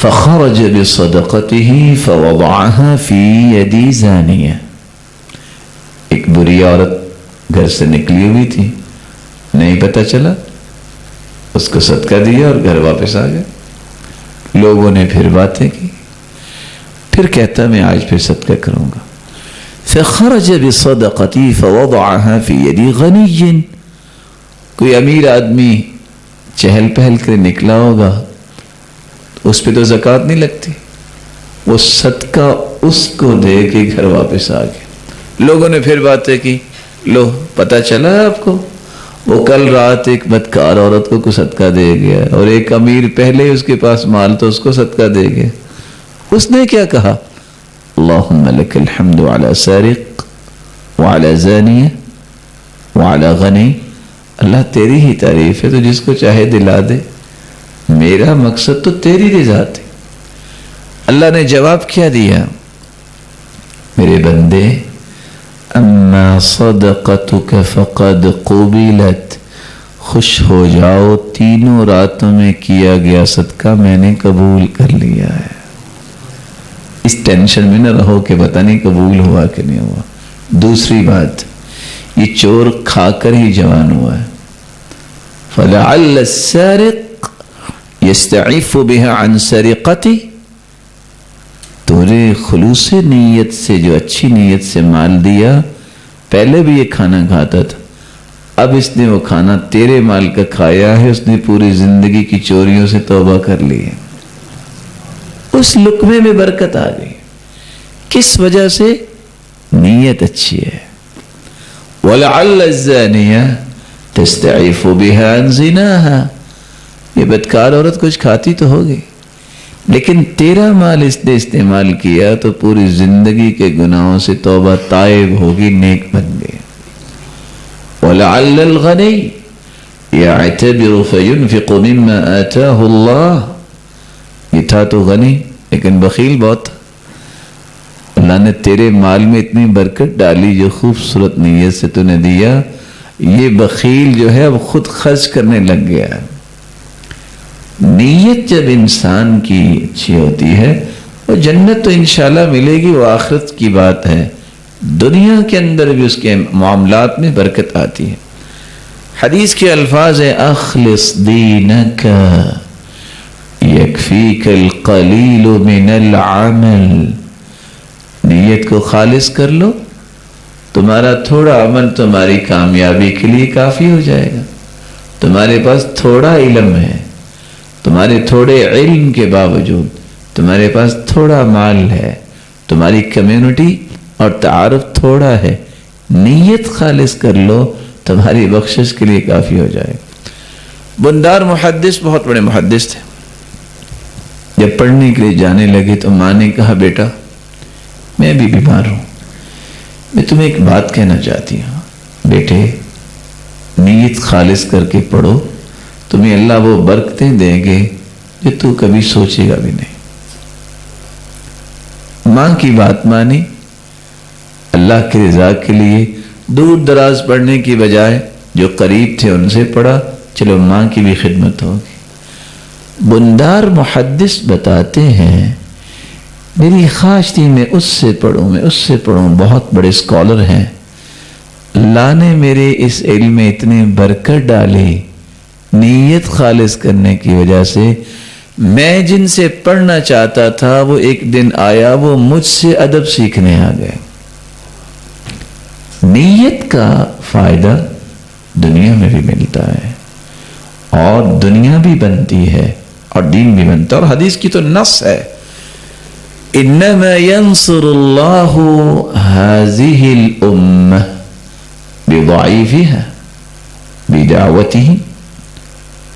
فخرج بصدقته فوضعها في يد زانیہ. ایک بری عورت گھر سے نکلی ہوئی تھی، نہیں پتہ چلا، اس کو صدقہ دیا اور گھر واپس آ گیا. لوگوں نے پھر باتیں کی، پھر کہتا میں آج پھر صدقہ کروں گا. فخرج بصدقتی فوضعها في يد غنی. کوئی امیر آدمی چہل پہل کر نکلا ہوگا، اس پہ تو زکوٰۃ نہیں لگتی، وہ صدقہ اس کو دے کے گھر واپس آ گیا. لوگوں نے پھر باتیں کی، لو پتہ چلا آپ کو وہ کل رات ایک بدکار عورت کو صدقہ دے گیا اور ایک امیر پہلے اس کے پاس مال تو اس کو صدقہ دے گیا. اس نے کیا کہا؟ اللہم لک الحمد علی سارق وعلی زانیہ وعلی غنی. اللہ تیری ہی تعریف ہے، تو جس کو چاہے دلا دے، میرا مقصد تو تیری رضا تھی. اللہ نے جواب کیا دیا؟ میرے بندے اما صدقتک فقد قبلت. خوش ہو جاؤ، تینوں راتوں میں کیا گیا صدقہ میں نے قبول کر لیا ہے. اس ٹینشن میں نہ رہو کہ پتہ نہیں قبول ہوا کہ نہیں ہوا. دوسری بات، یہ چور کھا کر ہی جوان ہوا ہے. فَلَعَلَّ السَّارِقُ يَسْتَعِفُ بِهَا عَنْ سَرِقَتِهِ. تو نے خلوص نیت سے، جو اچھی نیت سے مال دیا، پہلے بھی یہ کھانا کھاتا تھا، اب اس نے وہ کھانا تیرے مال کا کھایا ہے، اس نے پوری زندگی کی چوریوں سے توبہ کر لی ہے. اس لقمے میں برکت آ گئی. کس وجہ سے؟ نیت اچھی ہے. وَلَعَلَّ الزَّانِيَةَ تَسْتَعِفُ بِهَا عَنْ زِنَاهَا. یہ بدکار عورت کچھ کھاتی تو ہوگی، لیکن تیرا مال اس نے استعمال کیا تو پوری زندگی کے گناہوں سے توبہ تائب ہوگی، نیک بن گئے. وَلَعَلَّ الْغَنِيَّ يَعْتَبِرُ فَيُنْفِقُ مِمَّا آتَاهُ اللَّهُ. یہ تھا تو غنی لیکن بخیل بہت. اللہ نے تیرے مال میں اتنی برکت ڈالی، جو خوبصورت نیت سے تو نے دیا، یہ بخیل جو ہے اب خود خرچ کرنے لگ گیا. نیت جب انسان کی اچھی ہوتی ہے، وہ جنت تو انشاءاللہ ملے گی، وہ آخرت کی بات ہے. دنیا کے اندر بھی اس کے معاملات میں برکت آتی ہے. حدیث کے الفاظ ہیں اخلص دینک یکفیک القلیل من العمل. نیت کو خالص کر لو، تمہارا تھوڑا عمل تمہاری کامیابی کے لیے کافی ہو جائے گا. تمہارے پاس تھوڑا علم ہے، تمہارے تھوڑے علم کے باوجود تمہارے پاس تھوڑا مال ہے، تمہاری کمیونٹی اور تعارف تھوڑا ہے، نیت خالص کر لو، تمہاری بخشش کے لیے کافی ہو جائے گا. بندار محدث بہت بڑے محدث تھے. جب پڑھنے کے لیے جانے لگے تو ماں نے کہا بیٹا میں بھی بیمار ہوں، میں تمہیں ایک بات کہنا چاہتی ہوں. بیٹے نیت خالص کر کے پڑھو، تمہیں اللہ وہ برکتیں دیں گے جو تو کبھی سوچے گا بھی نہیں. ماں کی بات مانی، اللہ کی رضا کے لیے دور دراز پڑھنے کی بجائے جو قریب تھے ان سے پڑھا. چلو ماں کی بھی خدمت ہوگی. بندار محدث بتاتے ہیں میری خواہش تھی میں اس سے پڑھوں، بہت بڑے اسکالر ہیں. اللہ نے میرے اس علم میں اتنی برکت ڈالی نیت خالص کرنے کی وجہ سے. میں جن سے پڑھنا چاہتا تھا وہ ایک دن آیا، وہ مجھ سے ادب سیکھنے آ گئے. نیت کا فائدہ دنیا میں بھی ملتا ہے اور دنیا بھی بنتی ہے اور دین بھی بنتا ہے. اور حدیث کی تو نص ہے انما ينصر الله هذه الامه بضعيفها بدعوتهم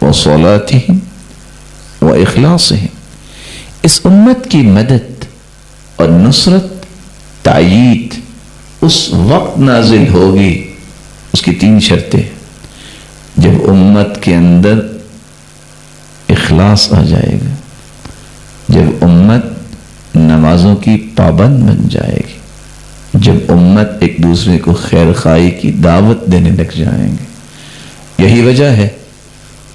وصلاتهم واخلاصهم. اس امت کی مدد اور نصرت تائید اس وقت نازل ہوگی، اس کی 3 شرطیں، جب امت کے اندر اخلاص آ جائے گا، جب امت نمازوں کی پابند بن جائے گی، جب امت ایک دوسرے کو خیر خواہی کی دعوت دینے لگ جائیں گے۔ یہی وجہ ہے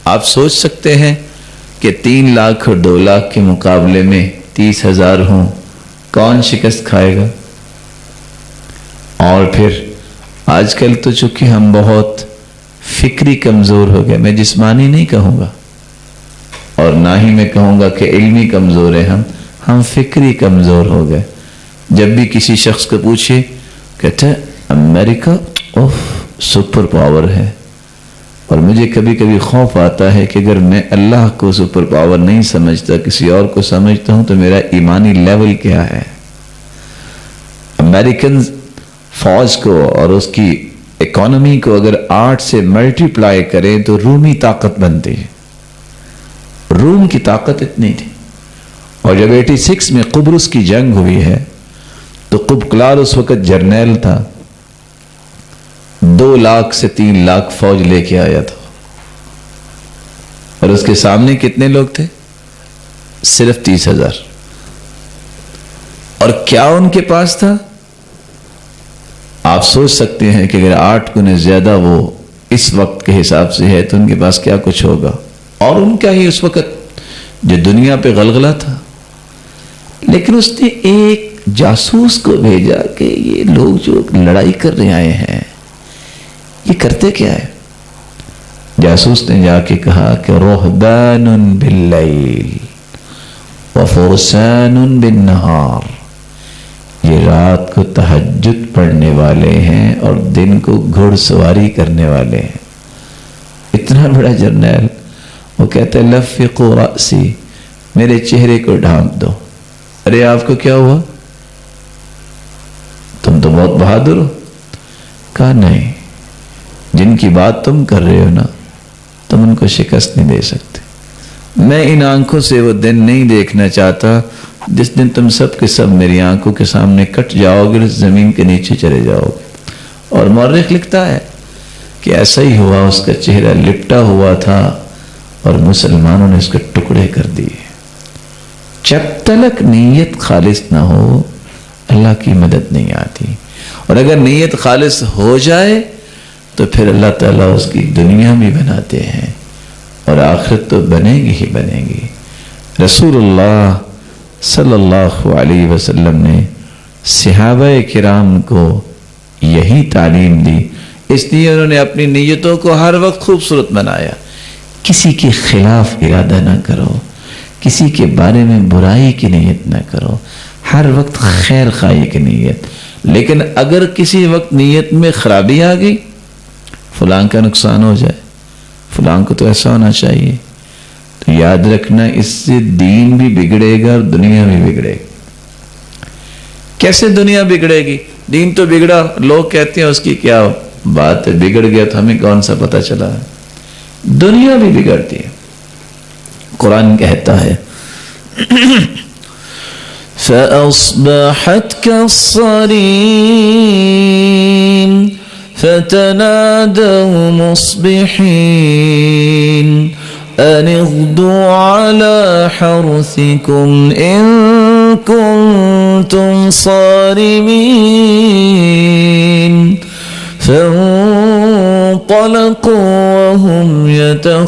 آپ سوچ سکتے ہیں کہ 3 لاکھ اور 2 لاکھ کے مقابلے میں 30,000 ہوں، کون شکست کھائے گا؟ اور پھر آج کل تو چونکہ ہم بہت فکری کمزور ہو گئے، میں جسمانی نہیں کہوں گا اور نہ ہی میں کہوں گا کہ علمی کمزور ہے، ہم فکری کمزور ہو گئے۔ جب بھی کسی شخص کو پوچھے کہتے ہیں امریکہ سپر پاور ہے، اور مجھے کبھی کبھی خوف آتا ہے کہ اگر میں اللہ کو سپر پاور نہیں سمجھتا، کسی اور کو سمجھتا ہوں تو میرا ایمانی لیول کیا ہے؟ امریکن فوج کو اور اس کی اکانومی کو اگر 8 سے ملٹیپلائی کریں تو رومی طاقت بنتی ہے۔ روم کی طاقت اتنی تھی، اور جب 86 میں قبرص کی جنگ ہوئی ہے تو قبقلار اس وقت جرنیل تھا، 2 لاکھ سے 3 لاکھ فوج لے کے آیا تھا، اور اس کے سامنے کتنے لوگ تھے؟ صرف 30,000۔ اور کیا ان کے پاس تھا؟ آپ سوچ سکتے ہیں کہ اگر 8 گنے زیادہ وہ اس وقت کے حساب سے ہے تو ان کے پاس کیا کچھ ہوگا۔ اور ان کا ہی اس وقت جو دنیا پہ غلغلہ تھا، لیکن اس نے ایک جاسوس کو بھیجا کہ یہ لوگ جو لڑائی کرنے آئے ہیں یہ کرتے کیا ہے؟ جاسوس نے جا کے کہا کہ رہبان باللیل وفرسان بالنہار، یہ رات کو تہجد پڑھنے والے ہیں اور دن کو گھڑ سواری کرنے والے ہیں۔ اتنا بڑا جرنیل، وہ کہتا ہے لفقوا رأسی، میرے چہرے کو ڈھانپ دو۔ ارے آپ کو کیا ہوا؟ تم تو بہت بہادر ہو۔ کہا نہیں، جن کی بات تم کر رہے ہو نا، تم ان کو شکست نہیں دے سکتے۔ میں ان آنکھوں سے وہ دن نہیں دیکھنا چاہتا جس دن تم سب کے سب میری آنکھوں کے سامنے کٹ جاؤ گے، زمین کے نیچے چلے جاؤ گے۔ اور مورخ لکھتا ہے کہ ایسا ہی ہوا، اس کا چہرہ لپٹا ہوا تھا اور مسلمانوں نے اس کے ٹکڑے کر دیے۔ جب تک نیت خالص نہ ہو اللہ کی مدد نہیں آتی، اور اگر نیت خالص ہو جائے تو پھر اللہ تعالیٰ اس کی دنیا بھی بناتے ہیں اور آخرت تو بنے گی ہی بنے گی۔ رسول اللہ صلی اللہ علیہ وسلم نے صحابہ کرام کو یہی تعلیم دی، اس لیے انہوں نے اپنی نیتوں کو ہر وقت خوبصورت بنایا۔ کسی کے خلاف ارادہ نہ کرو، کسی کے بارے میں برائی کی نیت نہ کرو، ہر وقت خیر خواہی کی نیت۔ لیکن اگر کسی وقت نیت میں خرابی آ گئی، فلاں کا نقصان ہو جائے، فلاں کو تو ایسا ہونا چاہیے، تو یاد رکھنا اس سے دین بھی بگڑے گا اور دنیا بھی بگڑے گی۔ کیسے دنیا بگڑے گی؟ دین تو بگڑا، لوگ کہتے ہیں اس کی کیا بات ہے، بگڑ گیا تو ہمیں کون سا پتہ چلا ہے؟ دنیا بھی بگڑتی ہے۔ قرآن کہتا ہے فَأَصْبَحَتْ كَالصَّرِيمِ فَتَنَادَوْا مُصْبِحِينَ أَنِ اغْدُوا عَلَى حَرْثِكُمْ إِن كُنتُمْ صَارِمِينَ فانطلقوا وهم يتخافتون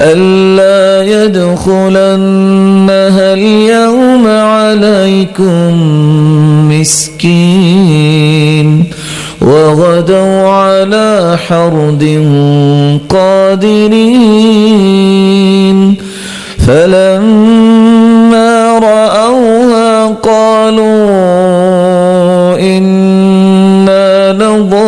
ألا يدخلنها اليوم عليكم مسكين وغدوا على حرد قادرين فلما رأوها قالوا إنا لضالون۔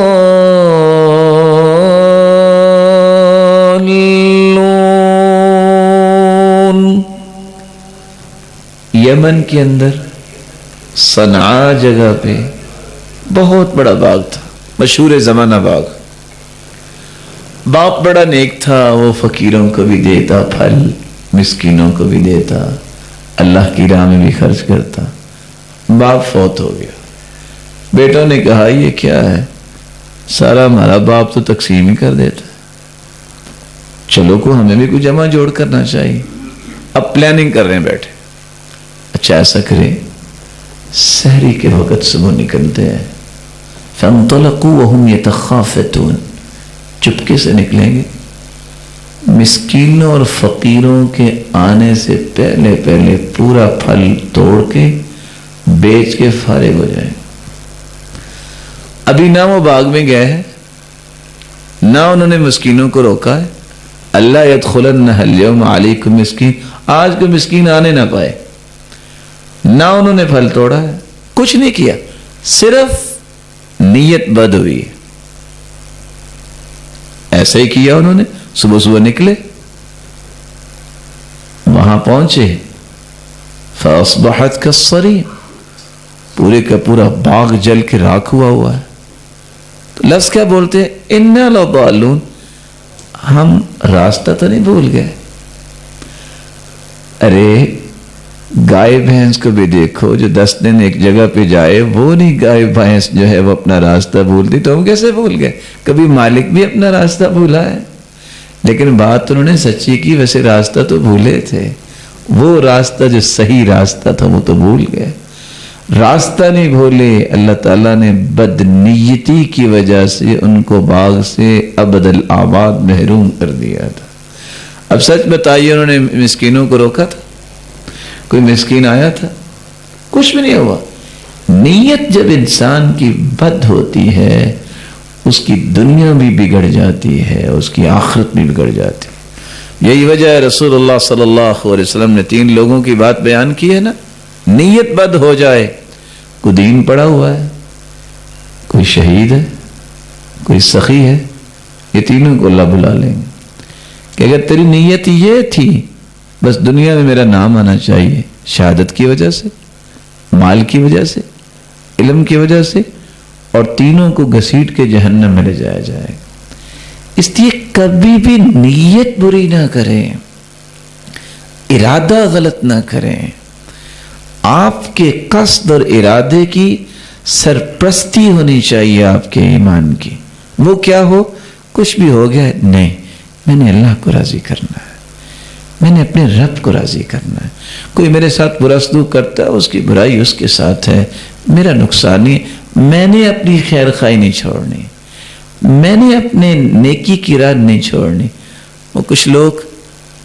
یمن کے اندر صنعاء جگہ پہ بہت بڑا باغ تھا، مشہور زمانہ باغ۔ باپ بڑا نیک تھا، وہ فقیروں کو بھی دیتا پھل، مسکینوں کو بھی دیتا، اللہ کی راہ میں بھی خرچ کرتا۔ باپ فوت ہو گیا، بیٹوں نے کہا یہ کیا ہے، سارا ہمارا باپ تو تقسیم ہی کر دیتا ہے، چلو کو ہمیں بھی کچھ جمع جوڑ کرنا چاہیے۔ اب پلاننگ کر رہے ہیں بیٹھے، اچھا ایسا کریں سحری کے وقت صبح نکلتے ہیں، فانطلقوا وهم يتخافتون، چپکے سے نکلیں گے، مسکینوں اور فقیروں کے آنے سے پہلے پہلے پورا پھل توڑ کے بیچ کے فارغ ہو جائیں۔ ابھی نہ وہ باغ میں گئے ہیں، نہ انہوں نے مسکینوں کو روکا ہے، اللہ يدخلن اليوم علیکم مسکین، آج کوئی مسکین آنے نہ پائے، نہ انہوں نے پھل توڑا ہے، کچھ نہیں کیا، صرف نیت بد ہوئی ہے۔ ایسا ہی کیا انہوں نے، صبح صبح نکلے، وہاں پہنچے، فاصبحت کالصریم، پورے کا پورا باغ جل کے راکھ ہوا ہے۔ تو لفظ کیا بولتے ہیں، انا لضالون، ہم راستہ تو نہیں بھول گئے۔ ارے گائے بھینس کو بھی دیکھو، جو 10 دن ایک جگہ پہ جائے، وہ نہیں گائے بھینس جو ہے وہ اپنا راستہ بھولتی، تو ہم کیسے بھول گئے؟ کبھی مالک بھی اپنا راستہ بھولا ہے، لیکن بات انہوں نے سچی کی، ویسے راستہ تو بھولے تھے، وہ راستہ جو صحیح راستہ تھا وہ تو بھول گئے۔ راستہ نہیں بھولے، اللہ تعالیٰ نے بدنیتی کی وجہ سے ان کو باغ سے ابد الآباد محروم کر دیا تھا۔ اب سچ بتائیے، انہوں نے مسکینوں کو روکا تھا؟ کوئی مسکین آیا تھا؟ کچھ بھی نہیں ہوا۔ نیت جب انسان کی بد ہوتی ہے، اس کی دنیا بھی بگڑ جاتی ہے، اس کی آخرت بھی بگڑ جاتی ہے۔ یہی وجہ ہے رسول اللہ صلی اللہ علیہ وسلم نے 3 لوگوں کی بات بیان کی ہے نا، نیت بد ہو جائے، کوئی دین پڑا ہوا ہے، کوئی شہید ہے، کوئی سخی ہے، یہ تینوں کو اللہ بلا لیں گے کہ اگر تیری نیت یہ تھی بس دنیا میں میرا نام آنا چاہیے، شہادت کی وجہ سے، مال کی وجہ سے، علم کی وجہ سے، اور تینوں کو گھسیٹ کے جہنم میں لے جایا جائے۔ اس لیے کبھی بھی نیت بری نہ کریں، ارادہ غلط نہ کریں، آپ کے قصد اور ارادے کی سرپرستی ہونی چاہیے آپ کے ایمان کی۔ وہ کیا ہو، کچھ بھی ہو گیا، نہیں، میں نے اللہ کو راضی کرنا ہے، میں نے اپنے رب کو راضی کرنا ہے۔ کوئی میرے ساتھ برا سلوک کرتا ہے، اس کی برائی اس کے ساتھ ہے، میرا نقصان نہیں، میں نے اپنی خیر خواہی نہیں چھوڑنی، میں نے اپنے نیکی کی راہ نہیں چھوڑنی۔ وہ کچھ لوگ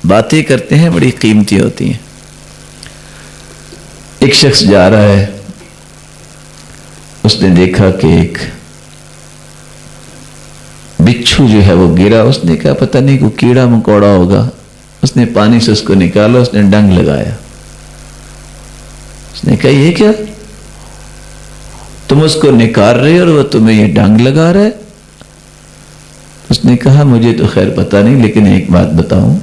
باتیں کرتے ہیں بڑی قیمتی ہوتی ہیں۔ ایک شخص جا رہا ہے، اس نے دیکھا کہ ایک بچھو جو ہے وہ گرا، اس نے کہا پتہ نہیں کوئی کیڑا مکوڑا ہوگا، اس نے پانی سے اس کو نکالا، اس نے ڈنگ لگایا، اس نے کہا یہ کیا، تم اس کو نکال رہے اور وہ تمہیں یہ ڈنگ لگا رہا ہے؟ اس نے کہا مجھے تو خیر پتہ نہیں، لیکن ایک بات بتاؤں،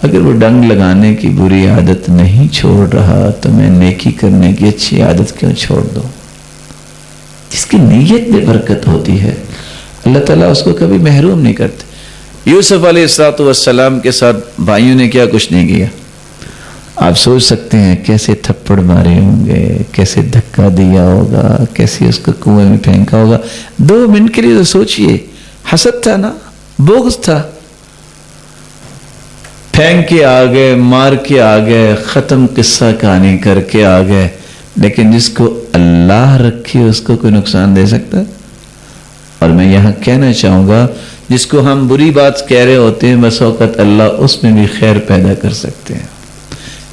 اگر وہ ڈنگ لگانے کی بری عادت نہیں چھوڑ رہا تو میں نیکی کرنے کی اچھی عادت کیوں چھوڑ دوں؟ جس کی نیت میں برکت ہوتی ہے اللہ تعالیٰ اس کو کبھی محروم نہیں کرتے۔ یوسف علیہ السلام کے ساتھ بھائیوں نے کیا کچھ نہیں کیا، آپ سوچ سکتے ہیں کیسے تھپڑ مارے ہوں گے، کیسے دھکا دیا ہوگا، کیسے اس کو کنویں میں پھینکا ہوگا۔ 2 منٹ کے لیے تو سوچئے، حسد تھا نا، بغض تھا، پھینک کے آ گئے، مار کے آ گئے، ختم قصہ کہانی کر کے آ گئے۔ لیکن جس کو اللہ رکھے اس کو کوئی نقصان دے سکتا ہے؟ اور میں یہاں کہنا چاہوں گا، جس کو ہم بری بات کہہ رہے ہوتے ہیں بس اوقات اللہ اس میں بھی خیر پیدا کر سکتے ہیں۔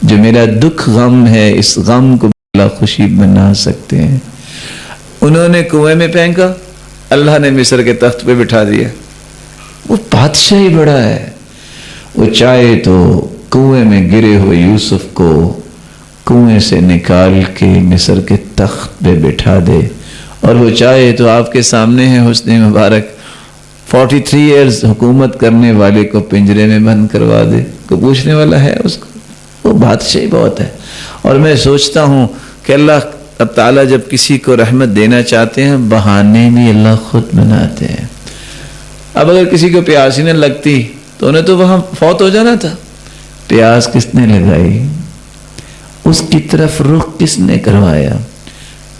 جو میرا دکھ غم ہے، اس غم کو اللہ خوشی بنا سکتے ہیں۔ انہوں نے کنویں میں پھینکا، اللہ نے مصر کے تخت پہ بٹھا دیا۔ وہ بادشاہ ہی بڑا ہے، وہ چاہے تو کنویں میں گرے ہوئے یوسف کو کنویں سے نکال کے مصر کے تخت پہ بٹھا دے، اور وہ چاہے تو آپ کے سامنے ہے حسن مبارک 43 ایئرز حکومت کرنے والے کو پنجرے میں بند کروا دے، کوئی پوچھنے والا ہے اس کو؟ وہ بادشاہی بہت ہے۔ اور میں سوچتا ہوں کہ اللہ تعالیٰ جب کسی کو رحمت دینا چاہتے ہیں، بہانے بھی اللہ خود بناتے ہیں۔ اب اگر کسی کو پیاس ہی نہ لگتی تو انہیں تو وہاں فوت ہو جانا تھا. پیاس کس نے لگائی؟ اس کی طرف رخ کس نے کروایا؟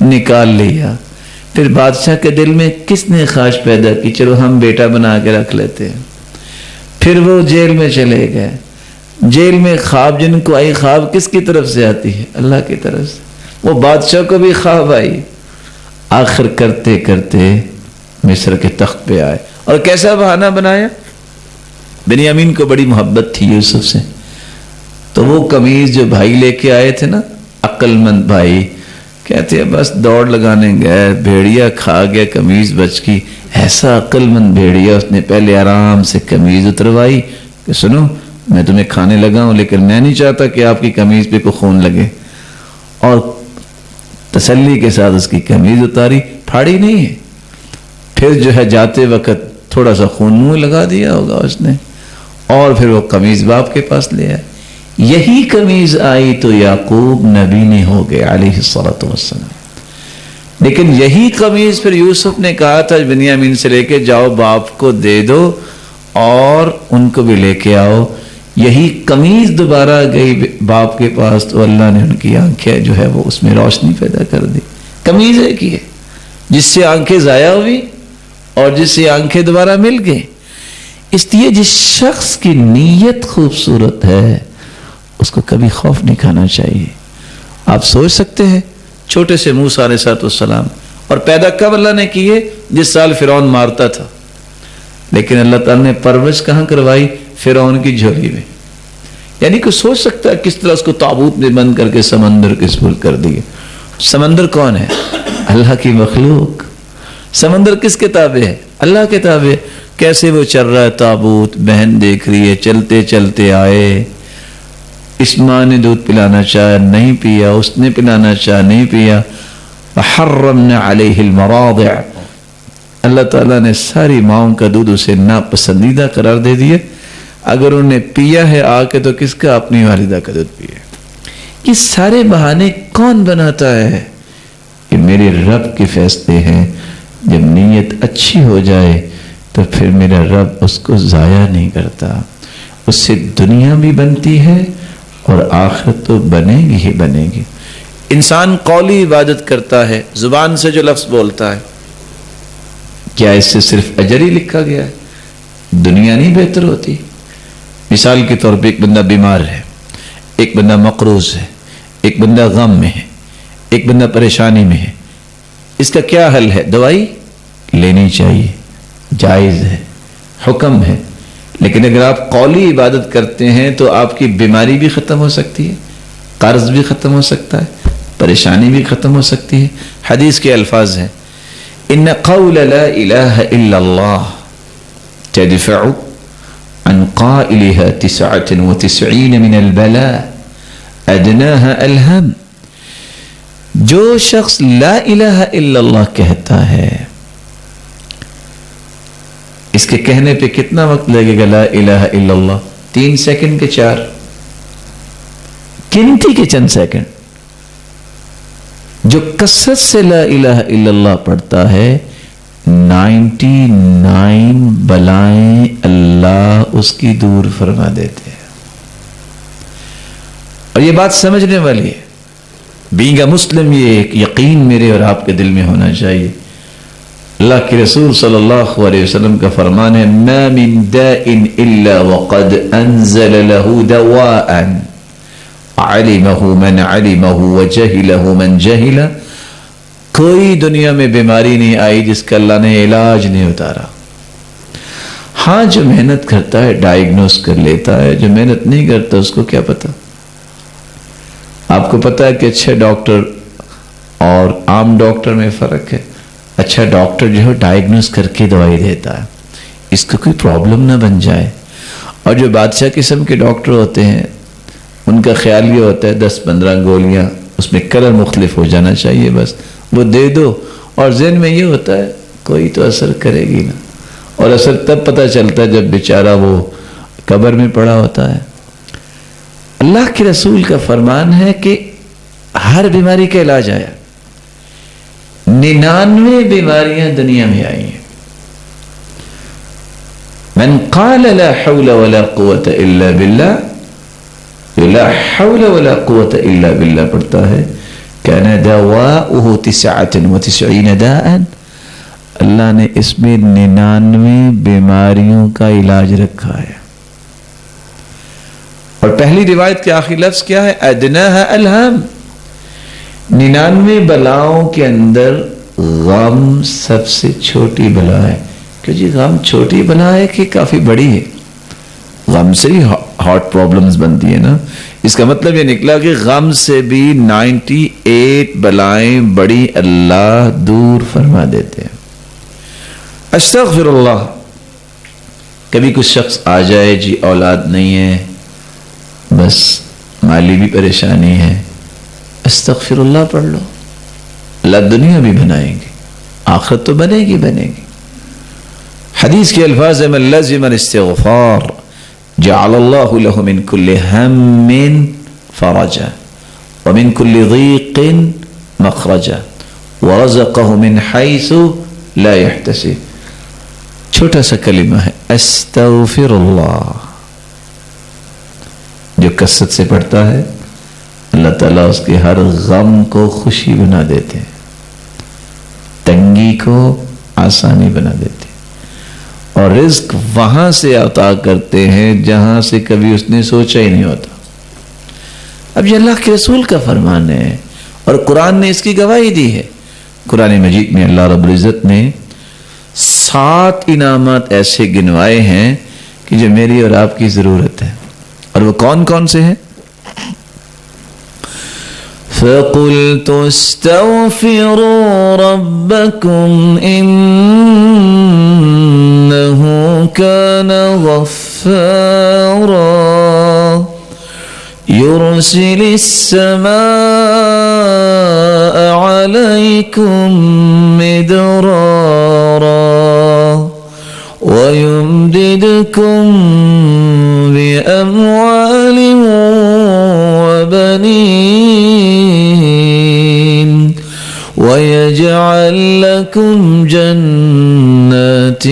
نکال لیا. پھر بادشاہ کے دل میں کس نے خواہش پیدا کی چلو ہم بیٹا بنا کے رکھ لیتے ہیں. پھر وہ جیل میں چلے گئے. جیل میں خواب جن کو آئی، خواب کس کی طرف سے آتی ہے؟ اللہ کی طرف سے. وہ بادشاہ کو بھی خواب آئی. آخر کرتے کرتے مصر کے تخت پہ آئے. اور کیسا بہانہ بنایا؟ بنیامین کو بڑی محبت تھی یوسف سے، تو وہ قمیض جو بھائی لے کے آئے تھے نا، عقل مند بھائی، کہتے ہیں بس دوڑ لگانے گئے، بھیڑیا کھا گیا، قمیض بچ گئی. ایسا عقل مند بھیڑیا، اس نے پہلے آرام سے قمیض اتروائی کہ سنو میں تمہیں کھانے لگا ہوں لیکن میں نہیں چاہتا کہ آپ کی قمیض پہ کوئی خون لگے. اور تسلی کے ساتھ اس کی قمیض اتاری، پھاڑی نہیں ہے. پھر جو ہے جاتے وقت تھوڑا سا خون منہ لگا دیا ہوگا اس نے، اور پھر وہ قمیض باپ کے پاس لے آئے. یہی قمیض آئی تو یعقوب نبی نے ہو گئے علیہ الصلوۃ والسلام. لیکن یہی قمیض پھر یوسف نے کہا تھا بنیامین سے لے کے جاؤ باپ کو دے دو اور ان کو بھی لے کے آؤ. یہی قمیض دوبارہ گئی باپ کے پاس تو اللہ نے ان کی آنکھیں جو ہے وہ اس میں روشنی پیدا کر دی. قمیض ایک ہی ہے جس سے آنکھیں ضائع ہوئی اور جس سے آنکھیں دوبارہ مل گئیں. اس لیے جس شخص کی نیت خوبصورت ہے اس کو کبھی خوف نہیں کھانا چاہیے. آپ سوچ سکتے ہیں چھوٹے سے موسیٰ علیہ السلام، اور پیدا کب اللہ نے کیے؟ جس سال فرعون مارتا تھا. لیکن اللہ تعالیٰ نے پرورش کہاں کروائی؟ فرعون کی جھولی میں. یعنی کہ سوچ سکتا ہے کس طرح اس کو تابوت میں بند کر کے سمندر کے سپرد کر دیے. سمندر کون ہے؟ اللہ کی مخلوق. سمندر کس کے تابع ہے؟ اللہ کے تابع. کیسے وہ چل رہا ہے تابوت، بہن دیکھ رہی ہے، چلتے چلتے آئے. اس ماں نے دودھ پلانا چاہا نہیں پیا، اس نے پلانا چاہا نہیں پیا. وحرمنا علیہ المراضع، اللہ تعالیٰ نے ساری ماؤں کا دودھ اسے ناپسندیدہ قرار دے دیا. اگر انہوں نے پیا ہے آ کے تو کس کا؟ اپنی والدہ کا دودھ پیا. یہ سارے بہانے کون بناتا ہے؟ یہ میرے رب کے فیصلے ہیں. جب نیت اچھی ہو جائے تو پھر میرا رب اس کو ضائع نہیں کرتا. اس سے دنیا بھی بنتی ہے اور آخرت تو بنے گی ہی بنے گی. انسان قولی عبادت کرتا ہے، زبان سے جو لفظ بولتا ہے، کیا اس سے صرف اجر ہی لکھا گیا ہے؟ دنیا نہیں بہتر ہوتی؟ مثال کے طور پہ ایک بندہ بیمار ہے، ایک بندہ مقروض ہے، ایک بندہ غم میں ہے، ایک بندہ پریشانی میں ہے. اس کا کیا حل ہے؟ دوائی لینی چاہیے، جائز ہے، حکم ہے. لیکن اگر آپ قولی عبادت کرتے ہیں تو آپ کی بیماری بھی ختم ہو سکتی ہے، قرض بھی ختم ہو سکتا ہے، پریشانی بھی ختم ہو سکتی ہے. حدیث کے الفاظ ہیں ان قول لا الہ الا اللہ تدفع عن قائلها 99 من البلاء ادناها الہم. جو شخص لا الہ الا اللہ کہتا ہے، اس کے کہنے پہ کتنا وقت لگے گا؟ لا الہ الا اللہ 3 سیکنڈ کے 4، گنتی کے چند سیکنڈ. جو کثرت سے لا الہ الا اللہ پڑھتا ہے 99 بلائیں اللہ اس کی دور فرما دیتے ہیں. اور یہ بات سمجھنے والی ہے. بینگ اے مسلم یہ ایک یقین میرے اور آپ کے دل میں ہونا چاہیے. اللہ کے رسول صلی اللہ علیہ وسلم کا فرمان ہے ما من داء الا وقد انزل له دواء علمه من علمه وجهله من جهله. کوئی دنیا میں بیماری نہیں آئی جس کا اللہ نے علاج نہیں اتارا. ہاں جو محنت کرتا ہے ڈائیگنوز کر لیتا ہے، جو محنت نہیں کرتا اس کو کیا پتا. آپ کو پتا ہے کہ اچھے ڈاکٹر اور عام ڈاکٹر میں فرق ہے. اچھا ڈاکٹر جو ہے ڈائیگنوز کر کے دوائی دیتا ہے، اس کو کوئی پرابلم نہ بن جائے. اور جو بادشاہ قسم کے ڈاکٹر ہوتے ہیں ان کا خیال یہ ہوتا ہے 10-15 گولیاں، اس میں کلر مختلف ہو جانا چاہیے، بس وہ دے دو. اور ذہن میں یہ ہوتا ہے کوئی تو اثر کرے گی نا. اور اثر تب پتہ چلتا ہے جب بیچارہ وہ قبر میں پڑا ہوتا ہے. اللہ کے رسول کا فرمان ہے کہ ہر بیماری کا علاج آیا. 99 بیماریاں دنیا میں آئی ہیں. من قال لا حول ولا قوة الا باللہ، جو لا حول ولا قوة الا باللہ پڑھتا ہے، كان دواؤه 99 داءً، اللہ نے اس میں 99 بیماریوں کا علاج رکھا ہے۔ اور پہلی روایت کے آخری لفظ کیا ہے؟ ادناها الہم، 99 بلاؤں کے اندر غم سب سے چھوٹی بلا ہے۔ کہ جی غم چھوٹی بلا ہے کہ کافی بڑی ہے؟ غم سے ہی ہارٹ پرابلمز بنتی ہے نا، اس کا مطلب یہ نکلا کہ غم سے بھی 98 بلائیں بڑی اللہ دور فرما دیتے ہیں۔ استغفر اللہ، کبھی کچھ شخص آ جائے جی اولاد نہیں ہے، بس مالی بھی پریشانی ہے، استغفر اللہ پڑھ لو، اللہ دنیا بھی بنائیں گے، آخرت تو بنے گی بنے گی۔ حدیث کے الفاظ میں من لزم الاستغفار جعل اللہ له من كل هم فرجا ومن كل ضيق مخرجا ورزقه من حيث لا يحتسب۔ چھوٹا سا کلمہ ہے استغفر اللہ، جو کثرت سے پڑھتا ہے اللہ تعالیٰ اس کے ہر غم کو خوشی بنا دیتے ہیں، تنگی کو آسانی بنا دیتے ہیں، اور رزق وہاں سے عطا کرتے ہیں جہاں سے کبھی اس نے سوچا ہی نہیں ہوتا۔ اب یہ اللہ کے رسول کا فرمان ہے اور قرآن نے اس کی گواہی دی ہے۔ قرآن مجید میں اللہ رب العزت نے 7 انعامات ایسے گنوائے ہیں کہ جو میری اور آپ کی ضرورت ہے، اور وہ کون کون سے ہیں؟ فَقُلْتُ اسْتَغْفِرُوا رَبَّكُمْ إِنَّهُ كَانَ غَفَّارًا يُرْسِلِ السَّمَاءَ عَلَيْكُمْ مِدْرَارًا وَيُمْدِدْكُمْ بِأَمْوَالٍ وَبَنِينَ وَيَجْعَلْ لَكُمْ جَنَّاتٍ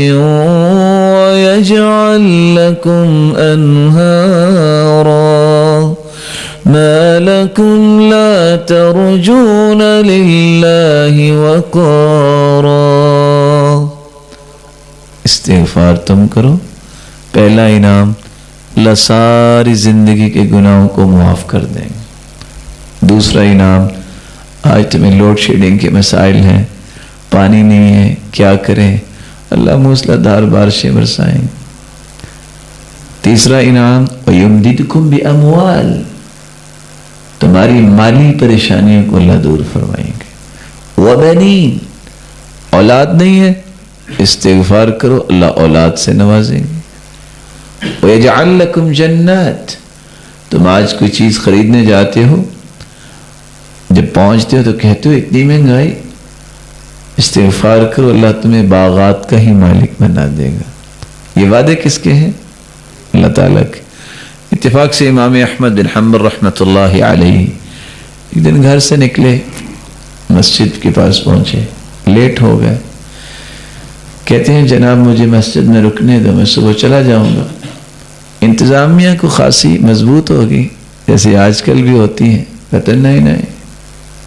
وَيَجْعَلْ لَكُمْ أَنْهَارًا مَا لَكُمْ لَا تَرْجُونَ لِلَّهِ وَقَارًا۔ استغفار تم کرو، پہلا انعام اللہ ساری زندگی کے گناہوں کو معاف کر دیں گے۔ دوسرا انعام، آج تمہیں لوڈ شیڈنگ کے مسائل ہیں، پانی نہیں ہے، کیا کریں؟ اللہ موسلا دھار بارشیں برسائیں گے۔ تیسرا انعام وَيُمْدِدْكُمْ بِأَمْوَالٍ، تمہاری مالی پریشانیوں کو اللہ دور فرمائیں گے۔ وَبَنِينَ، اولاد نہیں ہے، استغفار کرو اللہ اولاد سے نوازیں گے۔ وَيَجْعَلْ لَكُمْ جَنَّاتٍ، تم آج کوئی چیز خریدنے جاتے ہو، جب پہنچتے ہو تو کہتے ہو اتنی مہنگائی، استغفار کرو اللہ تمہیں باغات کا ہی مالک بنا دے گا۔ یہ وعدے کس کے ہیں؟ اللہ تعالیٰ کے۔ اتفاق سے امام احمد بن حنبل رحمۃ اللہ علیہ ایک دن گھر سے نکلے، مسجد کے پاس پہنچے، لیٹ ہو گئے، کہتے ہیں جناب مجھے مسجد میں رکنے دو، میں صبح چلا جاؤں گا۔ انتظامیہ کو خاصی مضبوط ہوگی جیسے آج کل بھی ہوتی ہیں، کہتے ہیں نہیں نہیں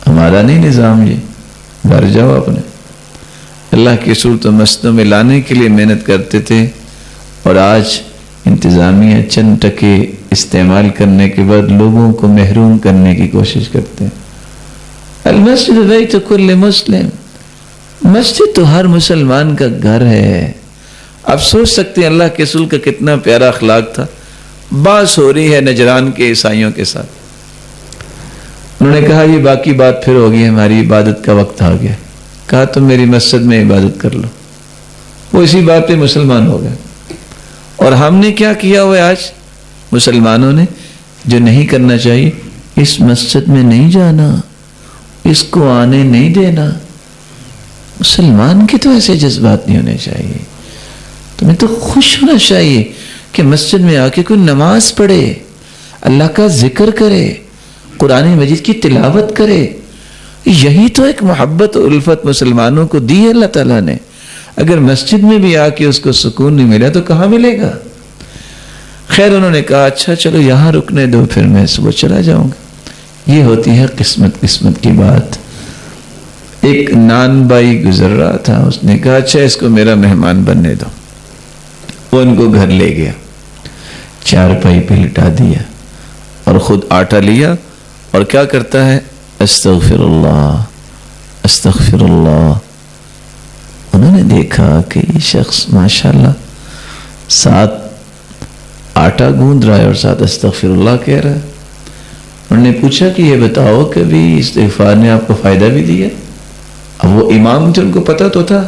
ہمارا نہیں نظام، یہ گھر جاؤ اپنے۔ اللہ کے رسول تو مسجدوں میں لانے کے لیے محنت کرتے تھے، اور آج انتظامیہ چند ٹکے استعمال کرنے کے بعد لوگوں کو محروم کرنے کی کوشش کرتے ہیں۔ المسجد بیت کل مسلم، مسجد تو ہر مسلمان کا گھر ہے۔ اب سوچ سکتے ہیں اللہ کے رسول کا کتنا پیارا اخلاق تھا۔ بات ہو رہی ہے نجران کے عیسائیوں کے ساتھ، انہوں نے کہا یہ باقی بات پھر ہوگی، ہماری عبادت کا وقت آ گیا۔ کہا تم میری مسجد میں عبادت کر لو، وہ اسی بات پہ مسلمان ہو گئے۔ اور ہم نے کیا کیا ہوا آج مسلمانوں نے؟ جو نہیں کرنا چاہیے، اس مسجد میں نہیں جانا، اس کو آنے نہیں دینا۔ مسلمان کے تو ایسے جذبات نہیں ہونے چاہیے، تمہیں تو خوش ہونا چاہیے کہ مسجد میں آ کے کوئی نماز پڑھے، اللہ کا ذکر کرے، قرآن مجید کی تلاوت کرے۔ یہی تو ایک محبت و الفت مسلمانوں کو دی ہے اللہ تعالیٰ نے۔ اگر مسجد میں بھی آ کے اس کو سکون نہیں ملا تو کہاں ملے گا؟ خیر انہوں نے کہا اچھا چلو یہاں رکنے دو، پھر میں صبح چلا جاؤں گا۔ یہ ہوتی ہے قسمت کی بات۔ ایک نان بائی گزر رہا تھا، اس نے کہا اچھا اس کو میرا مہمان بننے دو۔ وہ ان کو گھر لے گیا، چارپائی پہ لٹا دیا اور خود آٹا لیا اور کیا کرتا ہے؟ استغفر اللہ استغفر اللہ۔ انہوں نے دیکھا کہ یہ شخص ماشاءاللہ ساتھ آٹا گوندھ رہا ہے اور ساتھ استغفر اللہ کہہ رہا ہے۔ انہوں نے پوچھا کہ یہ بتاؤ کبھی استغفار نے آپ کو فائدہ بھی دیا؟ اب وہ امام تھے، ان کو پتہ تو تھا۔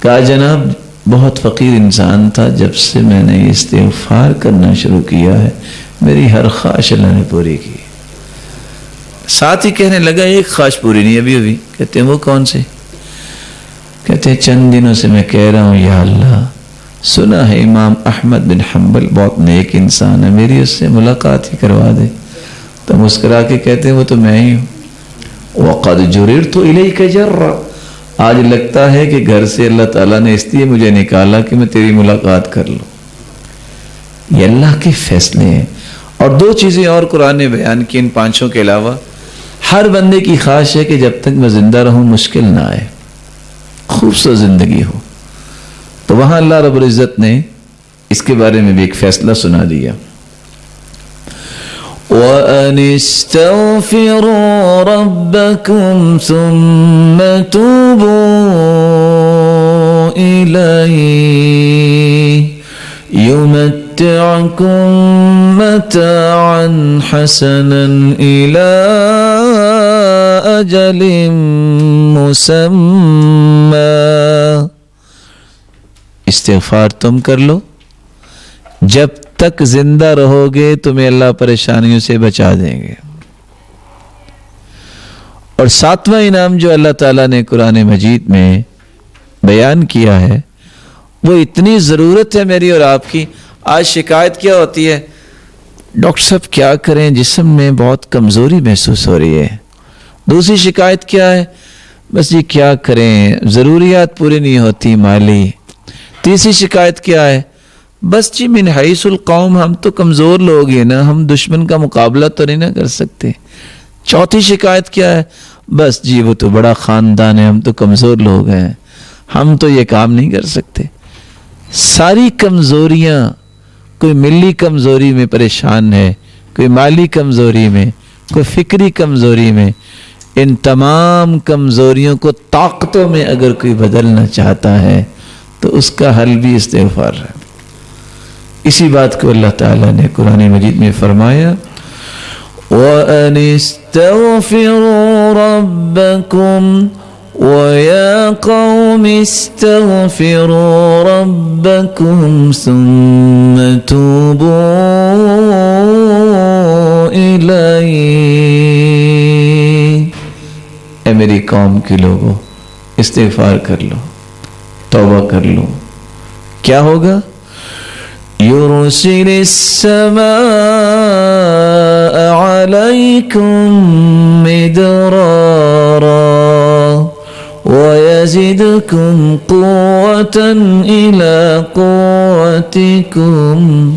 کہا جناب بہت فقیر انسان تھا، جب سے میں نے استغفار کرنا شروع کیا ہے میری ہر خواہش اللہ نے پوری کی۔ ساتھ ہی کہنے لگا ایک خواہش پوری نہیں ابھی۔ کہتے ہیں وہ کون سے؟ کہتے ہیں چند دنوں سے میں کہہ رہا ہوں یا اللہ سنا ہے امام احمد بن حنبل بہت نیک انسان ہے، میری اس سے ملاقات ہی کروا دے۔ تو مسکرا کے کہتے ہیں وہ تو میں ہی ہوں۔ وَقَدْ جُرِرْتُ إِلَيْكَ جَرًّا، آج لگتا ہے کہ گھر سے اللہ تعالیٰ نے اس لیے مجھے نکالا کہ میں تیری ملاقات کر لوں۔ یہ اللہ کے فیصلے ہیں۔ اور دو چیزیں اور قرآن نے بیان کی ان پانچوں کے علاوہ۔ ہر بندے کی خواہش ہے کہ جب تک میں زندہ رہوں مشکل نہ آئے، خوبصورت زندگی ہو۔ تو وہاں اللہ رب العزت نے اس کے بارے میں بھی ایک فیصلہ سنا دیا۔ وَأَنِ اسْتَغْفِرُوا رَبَّكُمْ ثُمَّ تُوبُوا إِلَيْهِ يُمَتِّعْكُمْ مَتَاعًا حَسَنًا إِلَىٰ أَجَلٍ مُّسَمًّى۔ استغفار تم کر لو، جب تک زندہ رہو گے تمہیں اللہ پریشانیوں سے بچا دیں گے۔ اور ساتواں انعام جو اللہ تعالیٰ نے قرآن مجید میں بیان کیا ہے وہ اتنی ضرورت ہے میری اور آپ کی۔ آج شکایت کیا ہوتی ہے؟ ڈاکٹر صاحب کیا کریں، جسم میں بہت کمزوری محسوس ہو رہی ہے۔ دوسری شکایت کیا ہے؟ بس یہ کیا کریں، ضروریات پوری نہیں ہوتی مالی۔ تیسری شکایت کیا ہے؟ بس جی من حیث القوم ہم تو کمزور لوگ ہیں نا، ہم دشمن کا مقابلہ تو نہیں نہ کر سکتے۔ چوتھی شکایت کیا ہے؟ بس جی وہ تو بڑا خاندان ہے، ہم تو کمزور لوگ ہیں، ہم تو یہ کام نہیں کر سکتے۔ ساری کمزوریاں، کوئی ملی کمزوری میں پریشان ہے، کوئی مالی کمزوری میں، کوئی فکری کمزوری میں، ان تمام کمزوریوں کو طاقتوں میں اگر کوئی بدلنا چاہتا ہے تو اس کا حل بھی استغفار ہے۔ اسی بات کو اللہ تعالیٰ نے قرآن مجید میں فرمایا وَأَنِ اسْتَغْفِرُوا رَبَّكُمْ وَيَا قَوْمِ اسْتَغْفِرُوا رَبَّكُمْ ثُمَّ تُوبُوا إِلَيْهِ۔ اے میری قوم کے لوگوں استغفار کر لو، توبہ کر لو۔ کیا ہوگا؟ يُرْسِلِ السَّمَاءَ عَلَيْكُمْ مِدْرَارًا وَيَزِدْكُمْ قُوَّةً إِلَىٰ قُوَّتِكُمْ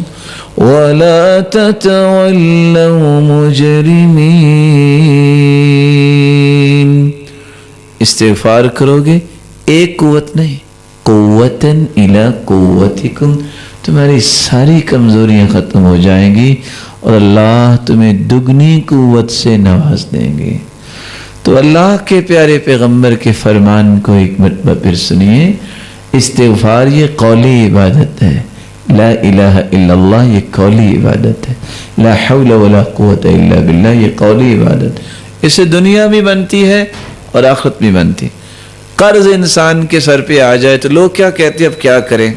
وَلَا تَتَوَلَّوْا مُجْرِمِينَ۔ استغفار کرو گے ایک قوت نہیں، قُوَّةً إِلَىٰ قُوَّتِكُمْ، تمہاری ساری کمزوریاں ختم ہو جائیں گی اور اللہ تمہیں دگنی قوت سے نواز دیں گے۔ تو اللہ کے پیارے پیغمبر کے فرمان کو ایک مرتبہ پھر سنیے۔ استغفار یہ قولی عبادت ہے، لا الہ الا اللہ یہ قولی عبادت ہے، لا حول ولا قوت الا باللہ یہ قولی عبادت۔ اس سے دنیا بھی بنتی ہے اور آخرت بھی بنتی۔ قرض انسان کے سر پہ آ جائے تو لوگ کیا کہتے ہیں اب کیا کریں؟